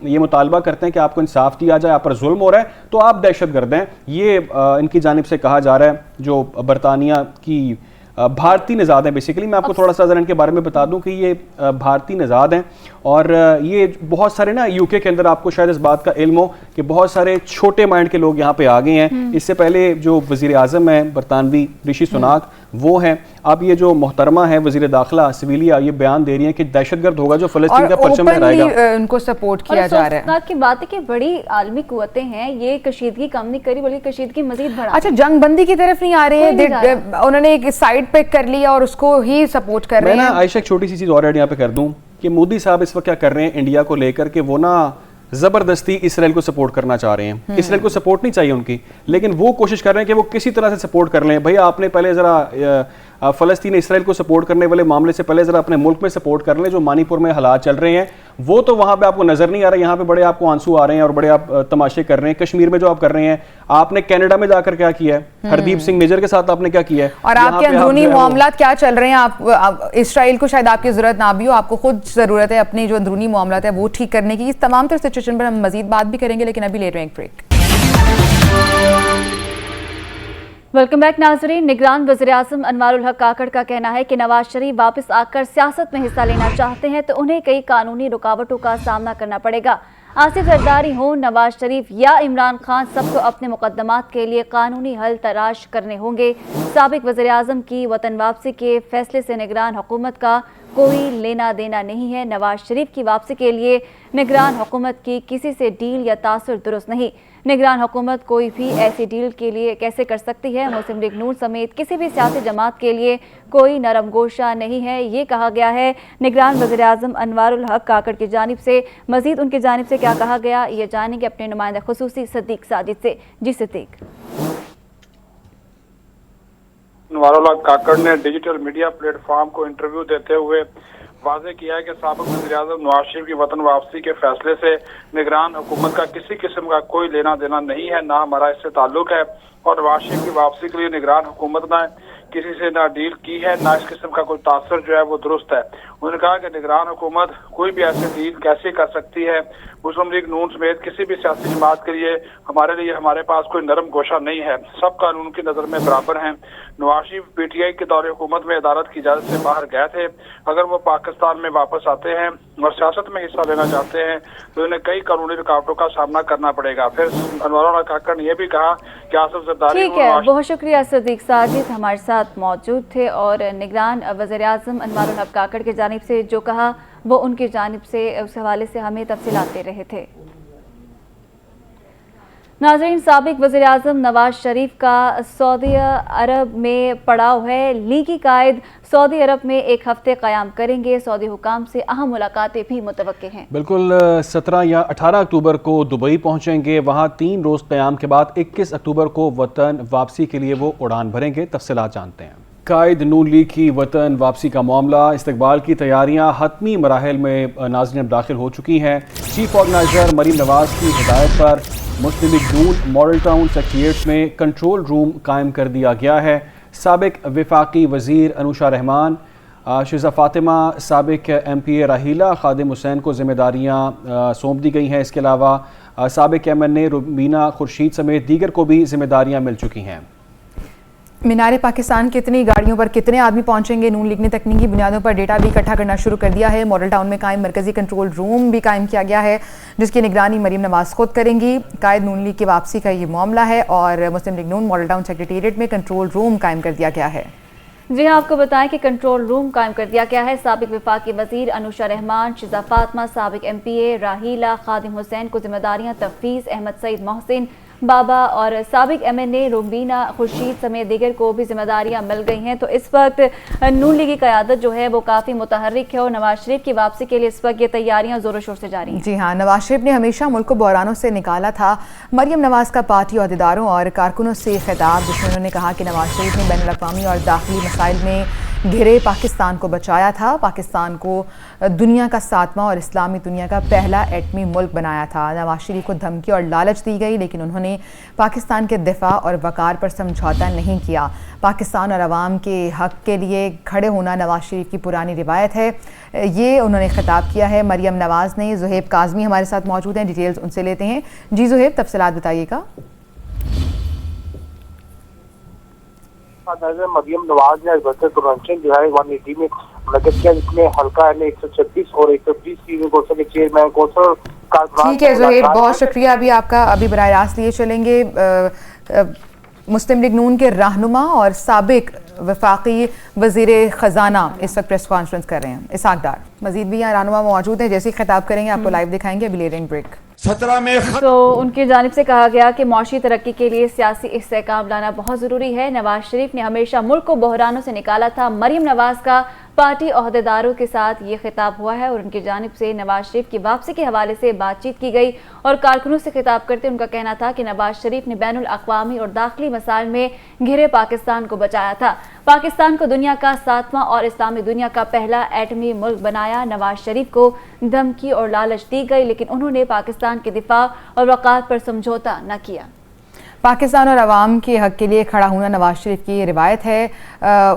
یہ مطالبہ کرتے ہیں کہ آپ کو انصاف دیا جائے، آپ پر ظلم ہو رہا ہے، تو آپ دہشت گرد ہیں۔ یہ ان کی جانب سے کہا جا رہا ہے، جو برطانیہ کی بھارتی نژاد ہیں۔ بیسیکلی میں آپ کو تھوڑا سا ذرا ان کے بارے میں بتا دوں کہ یہ بھارتی نژاد ہیں، اور یہ بہت سارے نا یو کے اندر آپ کو شاید اس بات کا علم ہو کہ بہت سارے چھوٹے مائنڈ کے لوگ یہاں پہ آ گئے ہیں۔ اس سے پہلے جو وزیر اعظم ہیں برطانوی رشی سناک وہ ہیں، اب یہ جو محترمہ ہے وزیر داخلہ سویلیا یہ بیان دے رہی ہیں کہ دہشت گرد ہوگا جو فلسطین کا پرچم لہرائے گا۔ ان کو سپورٹ کیا جا رہا ہے۔ اور کی بات ہے کہ بڑی عالمی قوتیں ہیں، یہ کشیدگی کم نہیں کری بلکہ کشیدگی مزید بڑھا۔ اچھا جنگ بندی کی طرف نہیں آ رہے ہیں، انہوں نے ایک سائڈ پک کر لیا اور اس کو ہی سپورٹ کر رہے ہیں۔ میں نا عائشہ ایک چھوٹی سی چیز اور ایڈ یہاں پہ کر دوں کہ مودی صاحب اس وقت کیا کر رہے ہیں انڈیا کو لے کر کہ وہ نا زبردستی اسرائیل کو سپورٹ کرنا چاہ رہے ہیں۔ اسرائیل کو سپورٹ نہیں چاہیے ان کی، لیکن وہ کوشش کر رہے ہیں کہ وہ کسی طرح سے سپورٹ کر لیں۔ بھئی آپ نے پہلے ذرا فلسطین اسرائیل کو سپورٹ کرنے والے معاملے سے پہلے ذرا اپنے ملک میں سپورٹ کر لیں۔ جو منی پور میں حالات چل رہے ہیں وہ تو وہاں پہ آپ کو نظر نہیں آ رہے، یہاں پہ بڑے آپ کو آنسو آ رہے ہیں اور بڑے آپ تماشے کر رہے ہیں۔ کشمیر میں جو آپ کر رہے ہیں، آپ نے کینیڈا میں جا کر کیا کیا ہے، ہردیپ سنگھ میجر کے ساتھ آپ نے کیا کیا ہے، اور آپ کے اندرونی معاملات کیا چل رہے ہیں۔ آپ اسرائیل کو شاید آپ کی ضرورت نہ بھی ہو، آپ کو خود ضرورت ہے اپنی جو اندرونی معاملات ہے وہ ٹھیک کرنے کی۔ اس تمام تر سچویشن پر ہم مزید بات بھی کریں گے، لیکن ابھی لے رہے ہیں ایک بریک۔ ویلکم بیک ناظرین۔ نگران وزیر اعظم انوار الحق کاکڑ کا کہنا ہے کہ نواز شریف واپس آ کر سیاست میں حصہ لینا چاہتے ہیں تو انہیں کئی قانونی رکاوٹوں کا سامنا کرنا پڑے گا۔ آصف زرداری ہوں، نواز شریف یا عمران خان، سب کو اپنے مقدمات کے لیے قانونی حل تلاش کرنے ہوں گے۔ سابق وزیر اعظم کی وطن واپسی کے فیصلے سے نگران حکومت کا کوئی لینا دینا نہیں ہے۔ نواز شریف کی واپسی کے لیے نگران حکومت کی کسی سے ڈیل یا تاثر درست نہیں۔ نگران حکومت کوئی بھی ایسی ڈیل کے لیے کیسے کر سکتی ہے؟ مسلم لیگ نون سمیت کسی بھی سیاسی جماعت کے لیے کوئی نرم گوشہ نہیں ہے، یہ کہا گیا ہے نگران وزیر اعظم انوار الحق کاکڑ کی جانب سے۔ مزید ان کی جانب سے کیا کہا گیا یہ جانیں گے اپنے نمائندہ خصوصی صدیق ساجد سے۔ جی صدیق۔ انوار الحق کاکڑ نے ڈیجیٹل میڈیا پلیٹ فارم کو انٹرویو دیتے ہوئے واضح کیا ہے کہ سابق وزیر اعظم نواز شریف کی وطن واپسی کے فیصلے سے نگران حکومت کا کسی قسم کا کوئی لینا دینا نہیں ہے، نہ ہمارا اس سے تعلق ہے، اور نواز شریف کی واپسی کے لیے نگران حکومت نے کسی سے نہ ڈیل کی ہے، نہ اس قسم کا کوئی تاثر جو ہے وہ درست ہے۔ انہوں نے کہا کہ نگران حکومت کوئی بھی ایسی ڈیل کیسے کر سکتی ہے، مسلم لیگ نون سمیت کسی بھی سیاسی جماعت کے لیے ہمارے پاس کوئی نرم گوشہ نہیں ہے، سب قانون کی نظر میں برابر ہیں۔ Nawaz Sharif P T I کے دور حکومت میں عدالت کی اجازت سے باہر گئے تھے، اگر وہ پاکستان میں واپس آتے ہیں اور سیاست میں حصہ لینا چاہتے ہیں تو انہیں کئی قانونی رکاوٹوں کا سامنا کرنا پڑے گا۔ پھر انوار الحق کاکڑ نے یہ بھی کہا کہ آصف زرداری ٹھیک ہے، بہت شکریہ صدیق ساجد ہمارے ساتھ موجود تھے، اور نگران وزیر اعظم انوار الحق کاکڑ کی جانب سے جو کہا وہ ان کی جانب سے اس حوالے سے ہمیں تفصیلات دے رہے تھے۔ नाज़रीन, साबिक वज़ीर-ए-आज़म नवाज शरीफ का सऊदी अरब में पड़ाव है। लीगी कायद सऊदी अरब में एक हफ्ते क़याम करेंगे। सऊदी हुकाम से अहम मुलाकातें भी मुतवक्के हैं। बिल्कुल 17 या 18 अक्टूबर को दुबई पहुंचेंगे। वहां 3 रोज़ क़याम के बाद 21 अक्टूबर को वतन वापसी के लिए वो उड़ान भरेंगे। तफसीलात जानते हैं। कायद नून लीग की वतन वापसी का मामला, इस्तकबाल की तैयारियां हतमी मराहिल में नाज़रीन दाखिल हो चुकी हैं। चीफ ऑर्गेनाइज़र मरीम नवाज़ की हिदायत पर मुस्लिम लीग नून मॉडल टाउन सेक्रेटेरिएट में कंट्रोल रूम कायम कर दिया गया है। साबिक वफाकी वज़ीर अनुशा रहमान, शिज़ा फ़ातिमा, साबिक MPA राहीला खादिम हुसैन को ज़िम्मेदारियाँ सौंप दी गई हैं। इसके अलावा साबिक MNA रुबीना खुर्शीद समेत दीगर को भी ज़िम्मेदारियाँ मिल चुकी हैं। मीनार पाकिस्तान कितनी गाड़ियों पर कितने आदमी पहुंचेंगे, नून लीग ने तकनीकी बुनियादों पर डेटा भी इकट्ठा करना शुरू कर दिया है। मॉडल टाउन में कायम मरकजी कंट्रोल रूम भी कायम किया गया है, जिसकी निगरानी मरीम नवाज खुद करेंगी। कायद नून लीग की वापसी का ये मामला है और मुस्लिम लीग नून मॉडल टाउन सेक्रेटेरिएट में कंट्रोल रूम कायम कर दिया गया है। जी हाँ, आपको बताएं कि कंट्रोल रूम कायम कर दिया गया है। साबिक वफाकी वज़ीर अनुशा रहमान, शिज़ा फ़ातिमा, साबिक MPA राहीला खादिम हुसैन को ज़िम्मेदारियाँ तफ़वीज़, अहमद सईद मोहसिन बाबा और साबिक MNA रुबीना खुर्शीद समेत दीगर को भी ज़िम्मेदारियाँ मिल गई हैं। तो इस वक्त नून लीग की क़यादत जो है वो काफ़ी मुतहर्रिक है और नवाज शरीफ की वापसी के लिए इस वक्त ये तैयारियाँ ज़ोरों शोर से जारी हैं। जी हाँ, नवाज शरीफ ने हमेशा मुल्क को बहरानों से निकाला था। मरीम नवाज का पार्टी अहदेदारों और कारकुनों से खिताब, जिसमें उन्होंने कहा कि नवाज शरीफ ने बैनुल अक़वामी और दाखिली मसाइल में घिरे पाकिस्तान को बचाया था, पाकिस्तान को दुनिया का 7वां और इस्लामी दुनिया का पहला एटमी मुल्क बनाया था। नवाज शरीफ को धमकी और लालच दी गई, लेकिन उन्होंने पाकिस्तान के दिफा और वक़ार पर समझौता नहीं किया। पाकिस्तान और अवाम के हक़ के लिए खड़े होना नवाज शरीफ की पुरानी रिवायत है, ये उन्होंने खिताब किया है मरीम नवाज ने। ज़ुहैब काज़मी हमारे साथ मौजूद हैं, डिटेल्स उनसे लेते हैं। जी ज़ुहैब, तफसीलात बताइएगा। मरियम नवाज ने कन्वेंशन जो है 180 में मुनक़िद किया, जिसमें हल्का 136 और 120 फीसद कौंसिल के चेयरमैन कौंसिल। ठीक है ज़ुहैब, बहुत शुक्रिया। अभी आपका अभी बराह रास्त लिए चलेंगे मुस्लिम लीग नून के रहनुमा और साबिक वफाकी वज़ीर ख़जाना इस वक्त प्रेस कॉन्फ्रेंस कर रहे हैं, इसहाक़ डार। मज़ीद भी यहाँ रहनुमा मौजूद हैं, जैसे ही खिताब करेंगे आपको लाइव दिखाएंगे। अभी ले रहे हैं ब्रेक। 17 में तो उनकी जानिब से कहा गया कि मौशी तरक्की के लिए सियासी इस्तेहकाम लाना बहुत ज़रूरी है। नवाज शरीफ ने हमेशा मुल्क को बहरानों से निकाला था। मरीम नवाज का पार्टी अहदेदारों के साथ ये खिताब हुआ है और उनकी जानिब से नवाज शरीफ की वापसी के हवाले से बातचीत की गई और कारकुनों से खिताब करते उनका कहना था कि नवाज शरीफ ने बैनुल अक़वामी और दाखिली मसाइल में घिरे पाकिस्तान को बचाया था। पाकिस्तान को दुनिया का 7वां और इस्लामी दुनिया का पहला एटमी मुल्क बनाया। नवाज शरीफ को धमकी और लालच दी गई, लेकिन उन्होंने पाकिस्तान के दिफा और वक़ार पर समझौता न किया। पाकिस्तान और अवाम के हक़ के लिए खड़ा होना नवाज शरीफ की रिवायत है।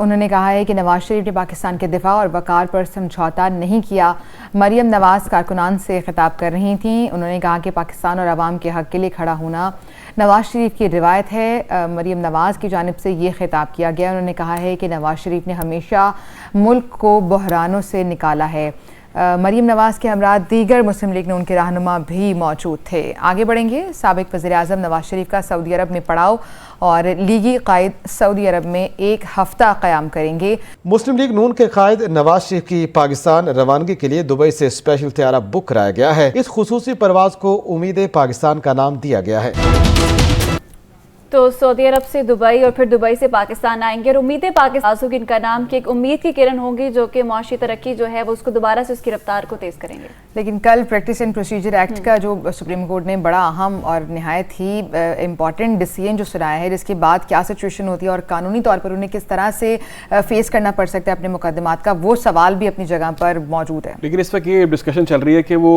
उन्होंने कहा है कि नवाज शरीफ ने पाकिस्तान के दिफा और वक़ार पर समझौता नहीं किया। मरीम नवाज कारकुनान से खिताब कर रही थीं। उन्होंने कहा कि पाकिस्तान और अवाम के हक़ के लिए खड़ा होना नवाज शरीफ की रिवायत है। मरीम नवाज की जानिब से ये खिताब किया गया। उन्होंने कहा है कि नवाज शरीफ ने हमेशा मुल्क को बहरानों से निकाला है। मरीम नवाज के हमरा दीगर मुस्लिम लीग ने उनके रहनुमा भी मौजूद थे। आगे बढ़ेंगे। साबिक वज़ीर-ए-आज़म नवाज शरीफ का सऊदी अरब में पड़ाव और लीगी कायद सऊदी अरब में एक हफ्ता क़याम करेंगे। मुस्लिम लीग नून के कायद नवाज शरीफ की पाकिस्तान रवानगी के लिए दुबई से स्पेशल तैयारा बुक कराया गया है। इस खुसूसी परवाज को उम्मीद पाकिस्तान का नाम दिया गया है। तो सऊदी अरब से दुबई और फिर दुबई से पाकिस्तान आएंगे और उम्मीदें पाकिस्तान की इनका नाम की एक उम्मीद की किरण होगी, जो कि मौशी तरक्की जो है वो उसको दोबारा से उसकी रफ्तार को तेज़ करेंगे। लेकिन कल प्रैक्टिस एंड प्रोसीजर एक्ट का जो सुप्रीम कोर्ट ने बड़ा अहम और नहायत ही इम्पॉर्टेंट डिसीजन जो सुनाया है, जिसके बाद क्या सिचुएशन होती है और कानूनी तौर पर उन्हें किस तरह से फेस करना पड़ सकता है अपने मुकदमात का, वो सवाल भी अपनी जगह पर मौजूद है। लेकिन इस वक्त ये डिस्कशन चल रही है कि वो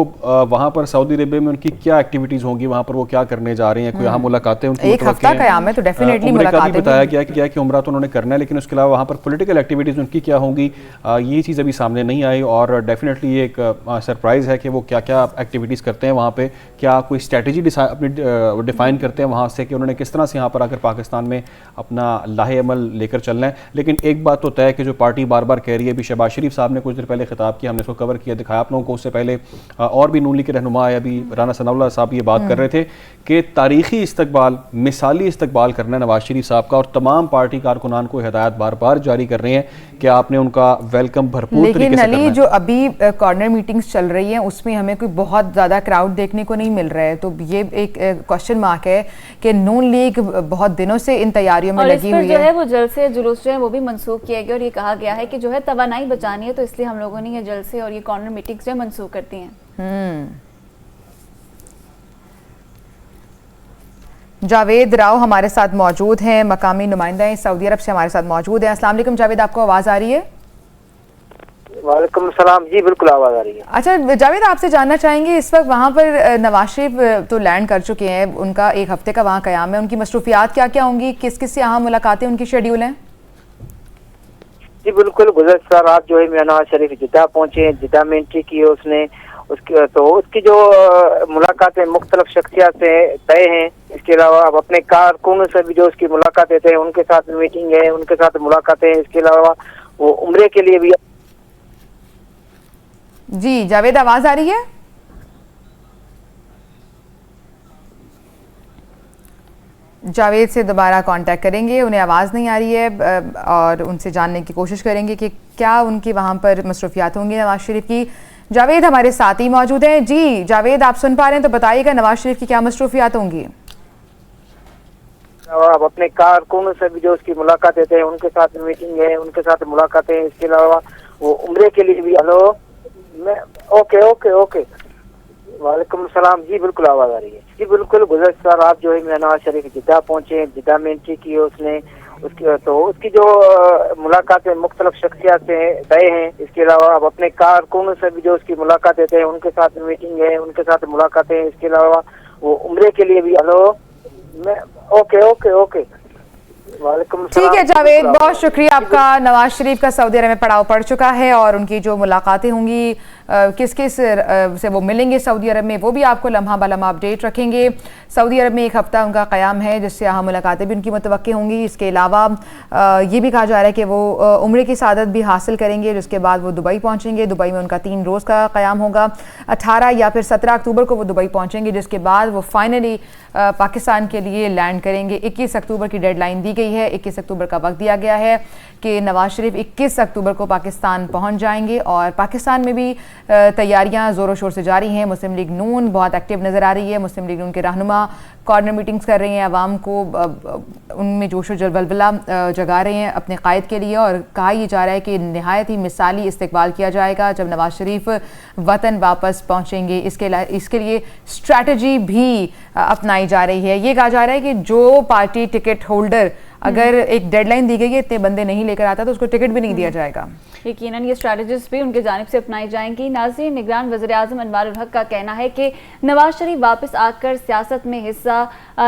वहाँ पर सऊदी अरेबिया में उनकी क्या एक्टिविटीज़ होंगी, वहाँ पर वो क्या करने जा रही हैं, कोई अहम मुलाकातें उनकी एक हफ्ता कयाम है तो डेफिनेटली मुलाकातें बताया गया कि उम्रा तो उन्होंने करना है, लेकिन उसके अलावा वहाँ पर पॉलिटिकल एक्टिविटीज़ उनकी क्या होंगी, ये चीज़ अभी सामने नहीं आई। और डेफिनेटली ये एक सरप्राइज़ है कि वो क्या क्या एक्टिविटीज़ करते हैं वहाँ पे, क्या कोई स्ट्रैटेजी अपनी डिफ़ाइन करते हैं वहाँ से कि उन्होंने किस तरह से यहाँ पर आकर पाकिस्तान में अपना लाहे अमल लेकर चलना है। लेकिन एक बात तो तय है कि जो पार्टी बार बार कह रही है, अभी शहबाज शरीफ साहब ने कुछ देर पहले खिताब किया, हमने इसको कवर किया, दिखाया आप लोगों को। उससे पहले और भी नून लीग के रहनुमा अभी राना सनाउल्लाह साहब ये बात कर रहे थे कि तारीख़ी इस्तकबाल, मिसाली استقبال کرنا ہے नवाज शरीफ साहब का, और तमाम पार्टी कारकुनान को हिदायत बार बार जारी कर रहे हैं कि आपने उनका वेलकम भरपूर तरीके से करना है। लेकिन अली, जो अभी कॉर्नर मीटिंग्स चल रही हैं उसमें हमें कोई बहुत ज़्यादा क्राउड देखने को नहीं मिल रहा है, तो ये एक क्वेश्चन मार्क है कि नून लीग बहुत दिनों से इन तैयारियों में लगी हुई है। जो है वो जलसे जुलूस जो है वो भी मंसूख किया गया और ये कहा गया है कि जो है तवानाई बचानी है, तो इसलिए हम लोगों ने ये जलसे और ये कॉर्नर मीटिंग्स जो है मंसूख करती हैं। जावेद राव हमारे साथ मौजूद हैं, मकामी नुमाइंदा सऊदी अरब से हमारे साथ मौजूद हैं। अस्सलाम वालेकुम जावेद, आपको आवाज़ आ रही है? वालेकुम सलाम जी, बिल्कुल आवाज़ आ रही है। अच्छा जावेद, आपसे जानना चाहेंगे इस वक्त वहाँ पर नवाज शरीफ तो लैंड कर चुके हैं, उनका एक हफ्ते का वहाँ क़याम है, उनकी मसरूफियात क्या क्या होंगी, किस किस से यहाँ मुलाकातें उनकी शेड्यूल हैं? जी बिल्कुल, गुज़श्ता रात जो है मियां नवाज शरीफ जिद्दा पहुँचे, जिद्दा में एंट्री की है उसने, उसकी जो मुलाकातें मुख्तलिफ शख्सियात से तय हैं। इसके अलावा अब अपने कारकुनों से भी जो उसकी मुलाकातें तय हैं, उनके साथ मीटिंग है, उनके साथ मुलाकातें हैं। इसके अलावा वो उम्रे के लिए भी। जी जावेद, आवाज़ आ रही है? जावेद से दोबारा कांटेक्ट करेंगे, उन्हें आवाज़ नहीं आ रही है और उनसे जानने की कोशिश करेंगे कि क्या उनकी वहाँ पर मसरूफियात होंगी नवाज शरीफ की। जावेद हमारे साथ ही मौजूद हैं। जी जावेद, आप सुन पा रहे हैं तो बताइएगा नवाज शरीफ की क्या मसरूफियात होंगी? अब अपने कारकुनों से भी जो उसकी मुलाकातें थे, उनके साथ मीटिंग है, उनके साथ मुलाकातें हैं। इसके अलावा वो उम्रे के लिए भी। हेलो, मैं ओके ओके ओके, वालेकुम सलाम जी, बिल्कुल आवाज़ आ रही है। जी बिल्कुल, गुज़श्ता रात जो है मियां नवाज शरीफ जिद्दा पहुँचे, जिद्दा में एंट्री की है उसने, उसकी जो मुलाकातें मुख्तलिफ शख्सियात से तय हैं। इसके अलावा अब अपने कारकुनों से भी जो उसकी मुलाकातें थे, उनके साथ मीटिंग है, उनके साथ मुलाकातें हैं। इसके अलावा वो उम्रे के लिए भी। हेलो, मैं ओके ओके ओके, वालेकुम सलाम। ठीक है जावेद, बहुत शुक्रिया आपका। नवाज शरीफ का सऊदी अरब में पड़ाव पड़ चुका है और उनकी जो मुलाकातें होंगी, किस किस से वो मिलेंगे सऊदी अरब में, वो भी आपको लम्हा बलम्हा अपडेट रखेंगे। सऊदी अरब में एक हफ़्ता उनका क़याम है, जिससे यहाँ मुलाकातें भी उनकी मुतवक्की होंगी। इसके अलावा ये भी कहा जा रहा है कि वो उम्रे की सादत भी हासिल करेंगे, जिसके बाद वो दुबई पहुँचेंगे। दुबई में उनका 3 रोज़ का क़याम होगा। 18 या फिर 17 अक्टूबर को वो दुबई पहुँचेंगे, जिसके बाद वो फाइनली पाकिस्तान के लिए लैंड करेंगे। 21 अक्टूबर की डेडलाइन दी गई है, 21 अक्टूबर का वक्त दिया गया है कि नवाज शरीफ 21 अक्टूबर को पाकिस्तान पहुंच जाएंगे। और पाकिस्तान में भी तैयारियां ज़ोरों शोर से जारी हैं। मुस्लिम लीग नून बहुत एक्टिव नज़र आ रही है। मुस्लिम लीग नून के रहनुमा कॉर्नर मीटिंग्स कर रहे हैं, आवाम को उनमें जोश व जलवला जगा रहे हैं अपने कायद के लिए। और कहा यह जा रहा है कि नहायत ही मिसाली इस्तकबाल किया जाएगा जब नवाज शरीफ वतन वापस पहुँचेंगे। इसके लिए स्ट्रैटेजी भी अपनाई जा रही है। ये कहा जा रहा है कि जो पार्टी टिकट होल्डर अगर एक डेडलाइन दी गई है, इतने बंदे नहीं लेकर आता तो उसको टिकट भी नहीं दिया जाएगा। यकीनन ये स्ट्रैटेजीज भी उनके जानिब से अपनाई जाएंगी। नाज़रीन, निगरान वज़ीर-ए-आज़म अनवारुल हक का कहना है कि नवाज शरीफ वापस आकर सियासत में हिस्सा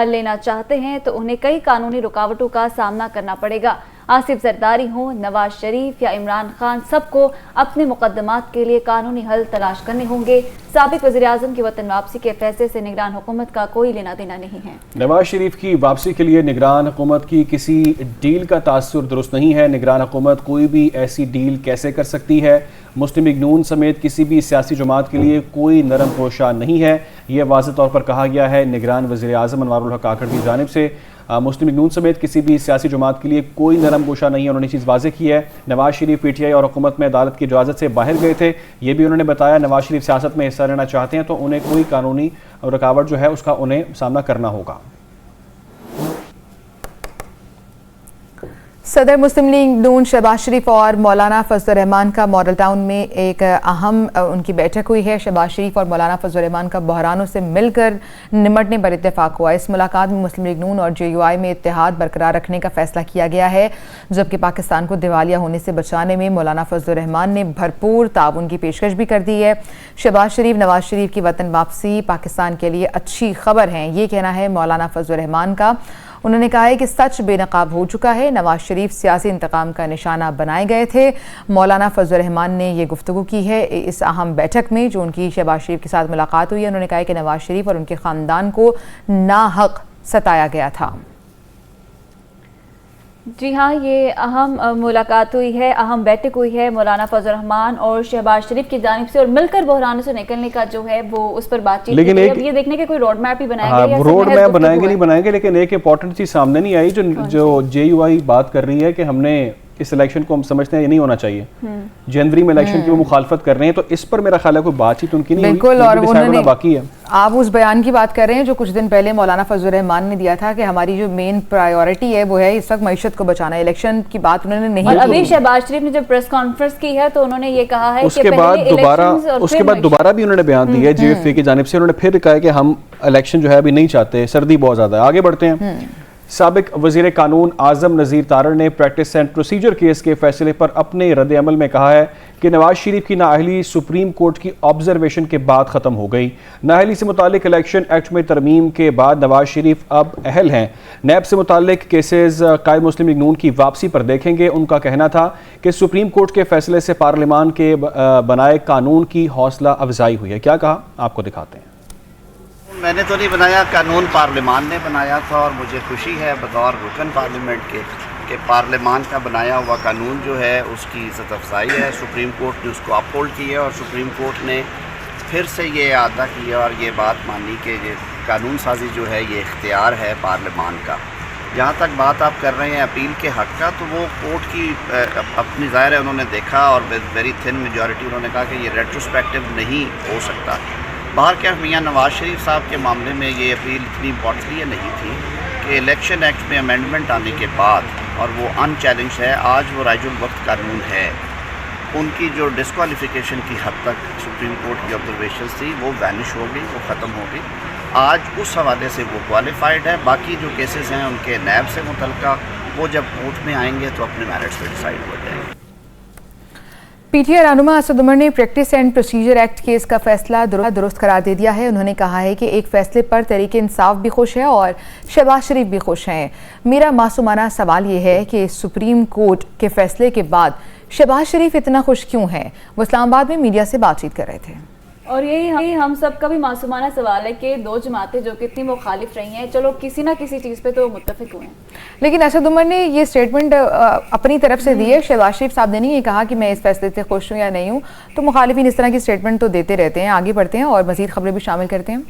लेना चाहते हैं तो उन्हें कई कानूनी रुकावटों का सामना करना पड़ेगा। आसिफ जरदारी हो, नवाज शरीफ या इमरान खान, सबको अपने मुकदमात के लिए कानूनी हल तलाश करने होंगे। साबिक वज़ीर-ए-आज़म की वतन वापसी के फैसले से निगरान हुकूमत का कोई लेना देना नहीं है। नवाज शरीफ की वापसी के लिए निगरान हुकूमत की किसी डील का तासुर दुरुस्त नहीं है। निगरान हुकूमत कोई भी ऐसी डील कैसे कर सकती है? मुस्लिम लीग नून समेत किसी भी सियासी जमात के लिए कोई नरम पोशा नहीं है। यह वाज़ेह तौर पर कहा गया है निगरान वज़ीर-ए-आज़म अनवारुल हक काकड़ की जानिब से। मुस्लिम लीग नून समेत किसी भी सियासी जमात के लिए कोई नरम गोशा नहीं है। उन्होंने चीज़ वाज़ेह की है। नवाज शरीफ पीटीआई और हुकूमत में अदालत की इजाज़त से बाहर गए थे, ये भी उन्होंने बताया। नवाज शरीफ सियासत में हिस्सा लेना चाहते हैं तो उन्हें कोई कानूनी रुकावट जो है उसका उन्हें सामना करना होगा। सदर मुस्लिम लीग नून शहबाज शरीफ और मौलाना फजल रहमान का मॉडल टाउन में एक अहम उनकी बैठक हुई है। शहबाज शरीफ और मौलाना फजल रहमान का बहरानों से मिलकर निमटने पर इत्तेफाक हुआ। इस मुलाकात में मुस्लिम लीग नून और JUI में इत्तेहाद बरकरार रखने का फैसला किया गया है, जबकि पाकिस्तान को दिवालिया होने से बचाने में मौलाना फजल रहमान ने भरपूर ताउन की पेशकश भी कर दी है। शहबाज शरीफ नवाज शरीफ की वतन वापसी पाकिस्तान के लिए अच्छी खबर है, ये कहना है मौलाना फजल रहमान का। उन्होंने कहा है कि सच बेनकाब हो चुका है, नवाज शरीफ सियासी इंतकाम का निशाना बनाए गए थे। मौलाना फजल रहमान ने ये गुफ्तगू की है इस अहम बैठक में जो उनकी शहबाज शरीफ के साथ मुलाकात हुई है। उन्होंने कहा है कि नवाज शरीफ और उनके ख़ानदान को नाहक सताया गया था। جی ہاں، یہ اہم ملاقات ہوئی ہے، اہم بیٹھک ہوئی ہے مولانا فضل الرحمان اور شہباز شریف کی جانب سے، اور مل کر بحران سے نکلنے کا جو ہے وہ اس پر بات چیت، لیکن اب یہ دیکھنے کے کوئی روڈ میپ ہی بنائیں گے، روڈ میپ بنائیں گے نہیں بنائیں گے، لیکن ایک امپورٹنٹ چیز سامنے نہیں آئی جو جے یو آئی بات کر رہی ہے کہ ہم نے اس الیکشن کو ہم سمجھتے ہیں یہ نہیں ہونا چاہیے، جنوری میں الیکشن کی وہ مخالفت کر رہے ہیں، تو اس پر میرا خیال ہے کوئی بات چیت ان کی نہیں ہوئی، بالکل، اور انہوں نے باقی ہے۔ آپ اس بیان کی بات کر رہے ہیں جو کچھ دن پہلے مولانا فضل الرحمان نے دیا تھا کہ ہماری جو مین پرائیورٹی ہے وہ ہے اس وقت معیشت کو بچانا، الیکشن کی بات انہوں نے نہیں کی۔ ابھی شہباز شریف نے جب پریس کانفرنس کی ہے تو انہوں نے یہ کہا ہے کہ اس کے بعد دوبارہ بھی انہوں نے بیان دیا ہے جے ایف اے کی جانب سے، انہوں نے پھر کہا کہ ہم الیکشن جو ہے ابھی نہیں چاہتے، سردی بہت زیادہ ہے۔ آگے بڑھتے ہیں۔ سابق وزیر قانون اعظم نذیر تارڑ نے پریکٹس اینڈ پروسیجر کیس کے فیصلے پر اپنے رد عمل میں کہا ہے کہ نواز شریف کی نااہلی سپریم کورٹ کی آبزرویشن کے بعد ختم ہو گئی۔ نااہلی سے متعلق الیکشن ایکٹ میں ترمیم کے بعد نواز شریف اب اہل ہیں۔ نیب سے متعلق کیسز قائد مسلم لیگ نون کی واپسی پر دیکھیں گے۔ ان کا کہنا تھا کہ سپریم کورٹ کے فیصلے سے پارلیمان کے بنائے قانون کی حوصلہ افزائی ہوئی ہے۔ کیا کہا، آپ کو دکھاتے ہیں۔ میں نے تو نہیں بنایا، قانون پارلیمان نے بنایا تھا، اور مجھے خوشی ہے بطور رکن پارلیمنٹ کے کہ پارلیمان کا بنایا ہوا قانون جو ہے اس کی عزت افزائی ہے۔ سپریم کورٹ نے اس کو اپ ہولڈ کی ہے، اور سپریم کورٹ نے پھر سے یہ اعادہ کیا اور یہ بات مانی کہ یہ قانون سازی جو ہے یہ اختیار ہے پارلیمان کا۔ جہاں تک بات آپ کر رہے ہیں اپیل کے حق کا، تو وہ کورٹ کی اپنی ظاہر ہے انہوں نے دیکھا، اور ویری تھن میجورٹی انہوں نے کہا کہ یہ ریٹروسپیکٹیو نہیں ہو سکتا۔ باہر کیا میاں نواز شریف صاحب کے معاملے میں یہ اپیل اتنی امپورٹنٹ نہیں تھی کہ الیکشن ایکٹ میں امینڈمنٹ آنے کے بعد، اور وہ ان چیلنج ہے، آج وہ رائج الوقت قانون ہے، ان کی جو ڈسکوالیفیکیشن کی حد تک سپریم کورٹ کی آبزرویشنز تھی وہ وینش ہو گئی، وہ ختم ہو گئی۔ آج اس حوالے سے وہ کوالیفائڈ ہے۔ باقی جو کیسز ہیں ان کے نیب سے متعلقہ وہ جب کورٹ میں آئیں گے تو اپنے میرٹس پہ ڈیسائیڈ ہو جائیں گے۔ پی ٹی آئی رہنما اسد عمر نے practice and procedure act case کا فیصلہ درست قرار دے دیا ہے۔ انہوں نے کہا ہے کہ ایک فیصلے پر تحریک انصاف بھی خوش ہے اور شہباز شریف بھی خوش ہیں۔ میرا معصومانہ سوال یہ ہے کہ سپریم کورٹ کے فیصلے کے بعد شہباز شریف اتنا خوش کیوں ہیں؟ وہ اسلام آباد میں میڈیا سے بات چیت کر رہے تھے۔ اور یہی ہم سب کا بھی معصومانہ سوال ہے کہ دو جماعتیں جو کتنی مخالف رہی ہیں، چلو کسی نہ کسی چیز پہ تو متفق ہوئے ہیں، لیکن اسد عمر نے یہ سٹیٹمنٹ اپنی طرف سے دی ہے۔ شہباز شریف صاحب نے نہیں یہ کہا کہ میں اس فیصلے سے خوش ہوں یا نہیں ہوں، تو مخالفین اس طرح کی سٹیٹمنٹ تو دیتے رہتے ہیں۔ آگے بڑھتے ہیں اور مزید خبریں بھی شامل کرتے ہیں۔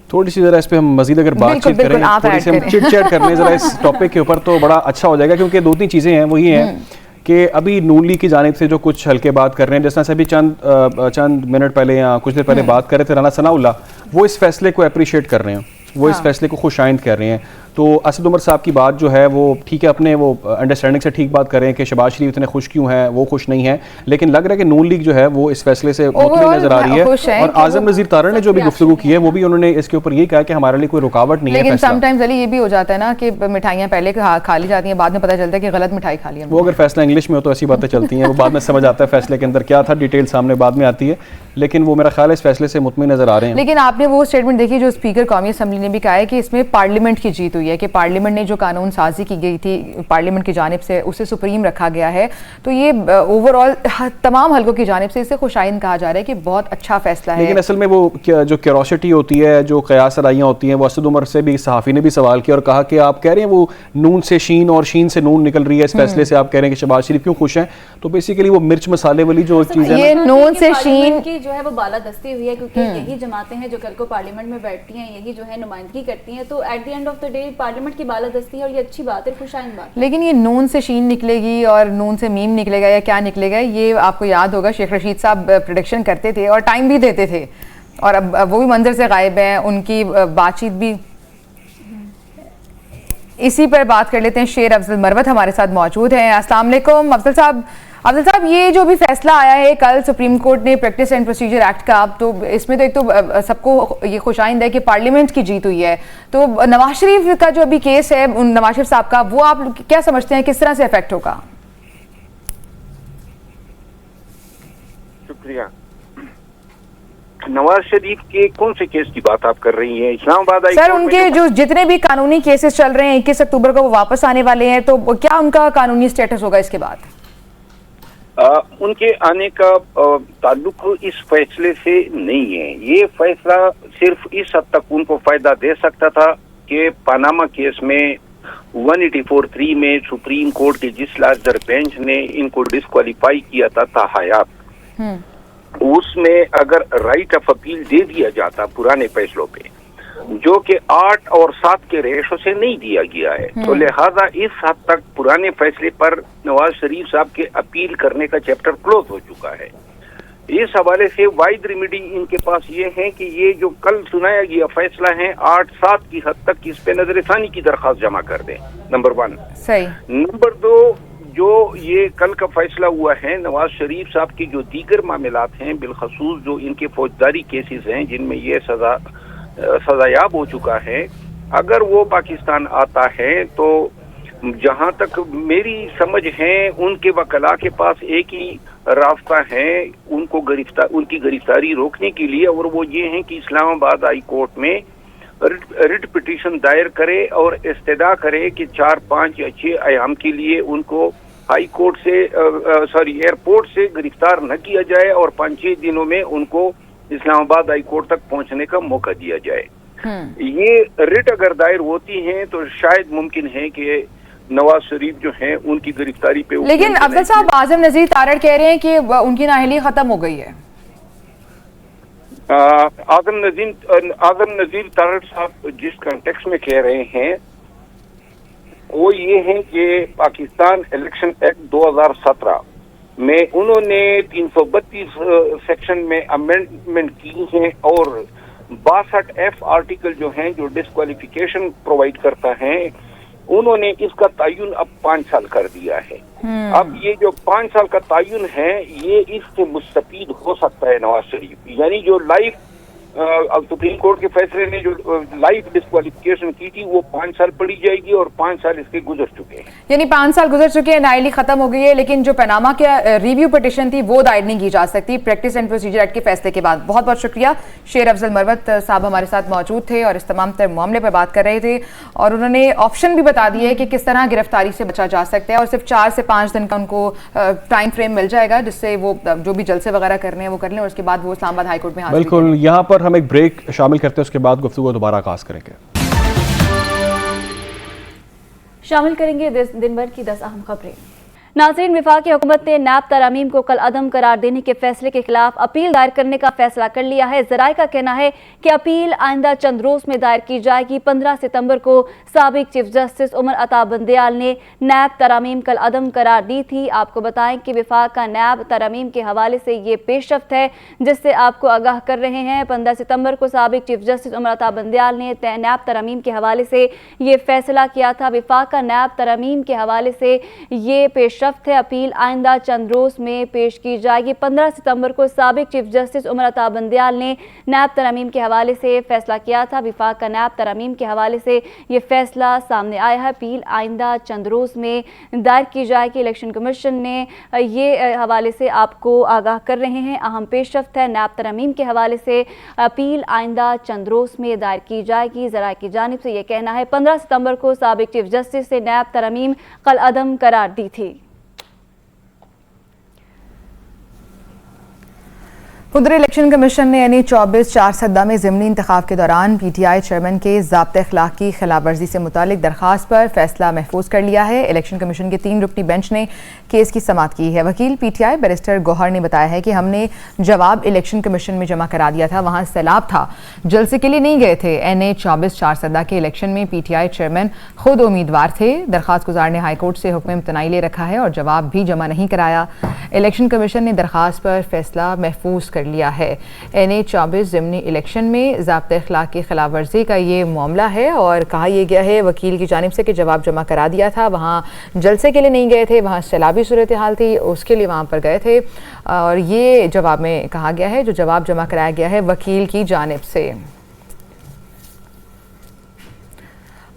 تھوڑی سی ذرا اس پہ ہم مزید اگر بات چیت کریں، تھوڑی سی ہم چٹ چیٹ کرنے ذرا اس ٹاپک کے اوپر، تو بڑا اچھا ہو جائے گا، کیونکہ دو تین چیزیں ہیں وہ یہ ہیں کہ ابھی نون لیگ کی جانب سے جو کچھ ہلکے بات کر رہے ہیں، جس طرح سے ابھی چند منٹ پہلے یا کچھ دیر پہلے بات کر رہے تھے رانا ثناء اللہ، وہ اس فیصلے کو اپریشیٹ کر رہے ہیں، وہ اس فیصلے کو خوش آئند کر رہے ہیں۔ تو اسد عمر صاحب کی بات جو ہے وہ ٹھیک ہے، اپنے وہ انڈرسٹینڈنگ سے ٹھیک بات کر رہے ہیں کہ شہباز شریف اتنے خوش کیوں ہیں، وہ خوش نہیں ہیں، لیکن لگ رہا ہے کہ نون لیگ جو ہے وہ اس فیصلے سے مطمئن نظر آ رہی ہے۔ اور اعظم نذیر تارڑ نے جو بھی گفتگو کی ہے وہ بھی انہوں نے اس کے اوپر یہ کہا کہ ہمارے لیے کوئی رکاوٹ نہیں ہے۔ لیکن سم ٹائمز علی یہ بھی ہو جاتا ہے نا کہ مٹھائیاں پہلے کھا لی جاتی ہیں، بعد میں پتہ چلتا ہے کہ غلط مٹھائی کھا لی ہے۔ وہ اگر فیصلہ انگلش میں ہو تو ایسی باتیں چلتی ہیں، وہ بعد میں سمجھ آتا ہے فیصلے کے اندر کیا تھا، ڈیٹیل سامنے بعد میں آتی ہے، لیکن وہ میرا خیال ہے اس فیصلے سے مطمئن نظر آ رہے ہیں۔ لیکن آپ نے وہ اسٹیٹمنٹ دیکھی جو اسپیکر قومی اسمبلی نے بھی کہا ہے کہ اس میں پارلیمنٹ کی جیت ہوئی ہے، کہ پارلیمنٹ نے جو قانون سازی کی گئی تھی پارلیمنٹ کی جانب سے اسے سپریم رکھا گیا ہے، تو یہ اوور آل تمام حلقوں کی جانب سے اسے خوش آئند کہا جا رہا ہے کہ بہت اچھا فیصلہ ہے۔ لیکن اصل میں وہ جو کیوروسٹی ہوتی ہے، جو قیاس آرائیاں ہوتی ہیں، وہ اسد عمر سے بھی صحافی نے بھی سوال کیا اور کہا کہ آپ کہہ رہے ہیں وہ نون سے شین اور شین سے نون نکل رہی ہے اس فیصلے سے، آپ کہہ رہے ہیں کہ شہباز شریف کیوں خوش ہیں؟ تو بیسیکلی وہ مرچ مسالے والی جو چیزیں یہ نون سے شین کی جو ہے وہ بالادستی ہوئی ہے، کیونکہ یہی جماعتیں ہیں جو کل کو پارلیمنٹ میں بیٹھتی ہیں، یہی جو ہے نمائندگی کرتی ہیں، تو at the end of the day parliament کی بالادستی ہے اور یہ اچھی بات ہے، خوش آئند بات۔ لیکن یہ نون سے شین نکلے گی اور نون سے میم نکلے گا یا کیا نکلے گا، یہ آپ کو یاد ہوگا شیخ رشید صاحب پریڈکشن کرتے تھے اور ٹائم بھی دیتے تھے، اور اب وہ بھی منظر سے غائب ہیں، ان کی بات چیت بھی۔ اسی پر بات کر لیتے ہیں، شیر افضل مروت ہمارے ساتھ موجود ہیں۔ السلام علیکم افضل صاحب۔ افضل صاحب، یہ جو بھی فیصلہ آیا ہے کل سپریم کورٹ نے پریکٹس اینڈ پروسیجر ایکٹ کا، تو اس میں تو ایک تو سب کو یہ خوش آئند ہے کہ پارلیمنٹ کی جیت ہوئی ہے، تو نواز شریف کا جو ابھی کیس ہے نواز شریف صاحب کا، وہ آپ کیا سمجھتے ہیں کس طرح سے افیکٹ ہوگا؟ شکریہ۔ نواز شریف کے کون سے کیس کی بات آپ کر رہی ہیں؟ اسلام آباد سر ان کے جو جتنے بھی قانونی کیسز چل رہے ہیں 21 اکتوبر کو وہ واپس آنے والے ہیں، تو کیا ان کا قانونی سٹیٹس ہوگا اس کے بعد؟ ان کے آنے کا تعلق اس فیصلے سے نہیں ہے۔ یہ فیصلہ صرف اس حد تک ان کو فائدہ دے سکتا تھا کہ پاناما کیس میں 184(3) में सुप्रीम कोर्ट के जिस लार्जर बेंच ने इनको डिस्क्वालीफाई किया था ताहयात, उसमें अगर राइट ऑफ अपील दे दिया जाता पुराने फैसलों पे, जो कि 8 और 7 के रेशो से नहीं दिया गया है, तो लिहाजा इस हद तक पुराने फैसले पर नवाज शरीफ साहब के अपील करने का चैप्टर क्लोज हो चुका है। इस हवाले से वाइड रेमेडी इनके पास ये है कि ये जो कल सुनाया गया फैसला है 8-7 की हद तक इस पे नजरसानी की दरखास्त जमा कर दें, नंबर 1। सही। नंबर 2, जो ये कल का फैसला हुआ है, नवाज शरीफ साहब की जो दीगर मामलात हैं, बिलखसूस जो इनके फौजदारी केसेस हैं जिनमें ये सजायाब हो चुका है, अगर वो पाकिस्तान आता है तो जहां तक मेरी समझ है उनके वकला के पास एक ही रास्ता है उनकी गिरफ्तारी रोकने के लिए, और वो ये है कि इस्लामाबाद हाई कोर्ट में रिट पिटीशन दायर करे और इस्तदा करे कि 4-5 या 6 अयाम के लिए उनको हाई कोर्ट से एयरपोर्ट से गिरफ्तार न किया जाए और 5-6 दिनों में उनको इस्लामाबाद हाई कोर्ट तक पहुंचने का मौका दिया जाए। ये रिट अगर दायर होती हैं तो शायद मुमकिन है कि नवाज शरीफ जो हैं उनकी गिरफ्तारी पे। लेकिन अफजल साहब, आजम नजीर तारड़ कह रहे हैं कि उनकी नाअहली खत्म हो गई है। आजम नजीर तारड़ साहब जिस कंटेक्स्ट में कह रहे हैं वो ये है कि पाकिस्तान इलेक्शन एक्ट 2017 में उन्होंने 332 सेक्शन में अमेंडमेंट की है और 62F आर्टिकल जो हैं जो डिस्क्वालिफिकेशन प्रोवाइड करता है, उन्होंने इसका तयन अब 5 साल कर दिया है। अब ये जो 5 साल का तयन है ये इससे मुस्तफीद हो सकता है नवाज शरीफ, यानी जो लाइफ सुप्रीम कोर्ट के फैसले ने जो लाइफ डिस्क्वालिफिकेशन की थी वो 5 साल पड़ी जाएगी और 5 साल इसके गुजर चुके हैं, यानी 5 साल गुजर चुके हैं, नाअहली खत्म हो गई है। लेकिन जो पनामा के रिव्यू पिटिशन थी वो दायर नहीं की जा सकती प्रैक्टिस एंड प्रोसीजर एक्ट के फैसले के बाद। बहुत बहुत शुक्रिया। शेर अफजल मरवत साहब हमारे साथ मौजूद थे और इस तमाम तर मामले पर बात कर रहे थे, और उन्होंने ऑप्शन भी बता दिए है कि किस तरह गिरफ्तारी से बचा जा सकता है, और सिर्फ 4 से 5 दिन का उनको टाइम फ्रेम मिल जाएगा जिससे वो जो भी जलसे वगैरह करने हैं वो कर लें और उसके बाद वो इस्लामाबाद हाईकोर्ट में हाजिर। बिल्कुल, यहाँ पर हम एक ब्रेक शामिल करते हैं, उसके बाद गुफ्तगू दोबारा आगाज करेंगे। शामिल करेंगे दिन भर की 10 अहम खबरें। नाज़रीन, वफाकी हुकूमत ने नैब तरामीम को कल अदम करार देने के फैसले के खिलाफ अपील दायर करने का फैसला कर लिया है। ज़राए का कहना है कि अपील आइंदा चंद रोज़ में दायर की जाएगी। 15 सितंबर को साबिक चीफ जस्टिस उमर अता बंदयाल ने नैब तरामीम कल अदम करार दी थी। आपको बताएं कि वफाक का नैब तरामीम के हवाले से ये पेशरफ्त है जिससे आपको आगाह कर रहे हैं। 15 सितंबर को साबिक चीफ जस्टिस उमर अता बंदयाल ने नैब तरामीम के हवाले से ये फैसला किया था। वफाक का नैब तरामीम के हवाले से ये पेश है। अपील आइंदा चंद रोज में पेश की जाएगी। 15 सितंबर को साबिक चीफ जस्टिस उमर अता बंदयाल ने नैब तरामीम के हवाले से फैसला किया था। विफाक का नैब तरामीम के हवाले से ये फैसला सामने आया है। अपील आइंदा चंद रोज में दायर की जाएगी। इलेक्शन कमीशन ने ये हवाले से आपको आगाह कर रहे हैं। अहम पेशरफ्त है, नैब तरामीम के हवाले से अपील आइंदा चंद रोज में दायर की जाएगी। ज़राए की जानिब से ये कहना है 15 सितंबर को साबिक चीफ जस्टिस से नैब तरामीम कल अदम करार दी थी। उधर इलेक्शन कमीशन ने यानी 24 चारसदा में ज़िमनी इंतखाब के दौरान PTI चेयरमैन के ज़ाब्ते अखलाक की खिलाफ वर्जी से मुतालिक दरख्वास्त पर फैसला महफूज कर लिया है। इलेक्शन कमीशन के 3 रुकनी बेंच ने केस की समाअत की है। वकील PTI बैरिस्टर गौहर ने बताया है कि हमने जवाब इलेक्शन कमीशन में जमा करा दिया था, वहाँ सैलाब था, जलसे के लिए नहीं गए थे। NA 24 चारसदा के इलेक्शन में PTI चेयरमैन खुद उम्मीदवार थे। दरख्वास्त गुजार ने हाईकोर्ट से हुक्म इम्तनाई ले रखा है और जवाब भी जमा नहीं कराया। इलेक्शन कमीशन ने दरख्वास्त पर फैसला महफूज कर लिया है। NA 24 ज़िमनी इलेक्शन में ज़ाब्ते अखलाक की खिलाफ वर्जी का ये मामला है और कहा यह गया है वकील की जानिब से कि जवाब जमा करा दिया था, वहाँ जलसे के लिए नहीं गए थे, वहाँ सैलाबी सूरत हाल थी, उसके लिए वहाँ पर गए थे। और ये जवाब में कहा गया है, जो जवाब जमा कराया गया है वकील की जानिब से।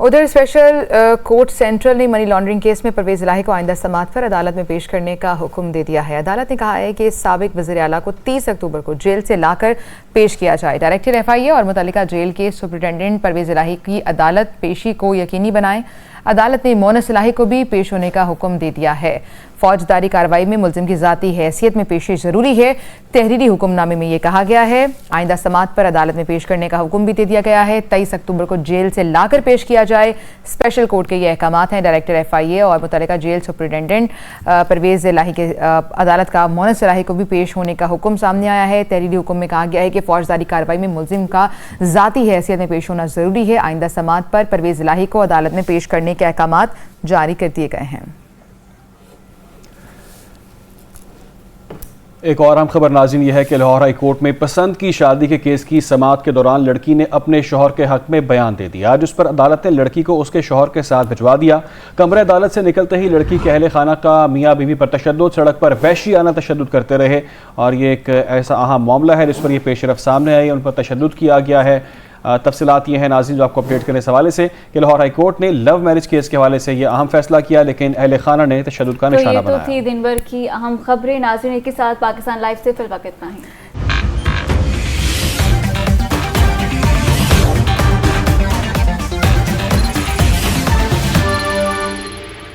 उधर स्पेशल कोर्ट सेंट्रल ने मनी लॉन्ड्रिंग केस में परवेज़ इलाही को आइंदा समाअत पर अदालत में पेश करने का हुक्म दे दिया है। अदालत ने कहा है कि साबिक वज़ीर आला को 30 अक्टूबर को जेल से लाकर पेश किया जाए। डायरेक्टर FIA और मुतल्लिका जेल के सुपरिटेंडेंट परवेज़ इलाही की अदालत पेशी को यकीनी बनाएं। अदालत ने मोनस इलाही को भी पेश होने का हुक्म दे दिया है। फौजदारी कार्रवाई में मुलजिम की ज़ाती हैसियत में पेशी ज़रूरी है। तहरीरी हुक्मनामे में ये कहा गया है। आइंदा समात पर अदालत में पेश करने का हुक्म भी दे दिया गया है। 23 अक्टूबर को जेल से लाकर पेश किया जाए। स्पेशल कोर्ट के ये अहकामात हैं। डायरेक्टर FIA और मुतल्लिका जेल सुपरिटेंडेंट परवेज़ इलाही के अदालत का मोनस इलाही को भी पेश होने का हुक्म सामने आया है। तहरीरी हुक्म में कहा गया है कि फौजदारी कार्रवाई में मुलजिम का ज़ाती हैसियत में पेश होना ज़रूरी है। आइंदा समात पर परवेज़ इलाही को अदालत में पेश करने के अहकामात जारी कर दिए गए हैं। एक और अहम खबर नाज़रीन यह है कि लाहौर हाई कोर्ट में पसंद की शादी के केस की समाअत के दौरान लड़की ने अपने शौहर के हक में बयान दे दिया। आज उस पर अदालत ने लड़की को उसके शौहर के साथ भिजवा दिया। कमरे अदालत से निकलते ही लड़की के अहले खाना का मियाँ बीवी पर तशद्दुद, सड़क पर वहशियाना तशद्दुद करते रहे और ये एक ऐसा अहम मामला है जिस पर यह पेशरफ सामने आई, उन पर तशद्दुद किया गया है। तफसीलात ये हैं नाज़रीन जो आपको अपडेट करने के हवाले से कि लाहौर हाई कोर्ट ने लव मैरिज केस के हवाले से ये अहम फैसला किया, लेकिन अहले खाना ने तशद्दुद का निशाना बनाया। तो ये तो थी दिन भर की अहम खबरें नाज़रीन के साथ। पाकिस्तान लाइव से फिल वक्त इतना ही।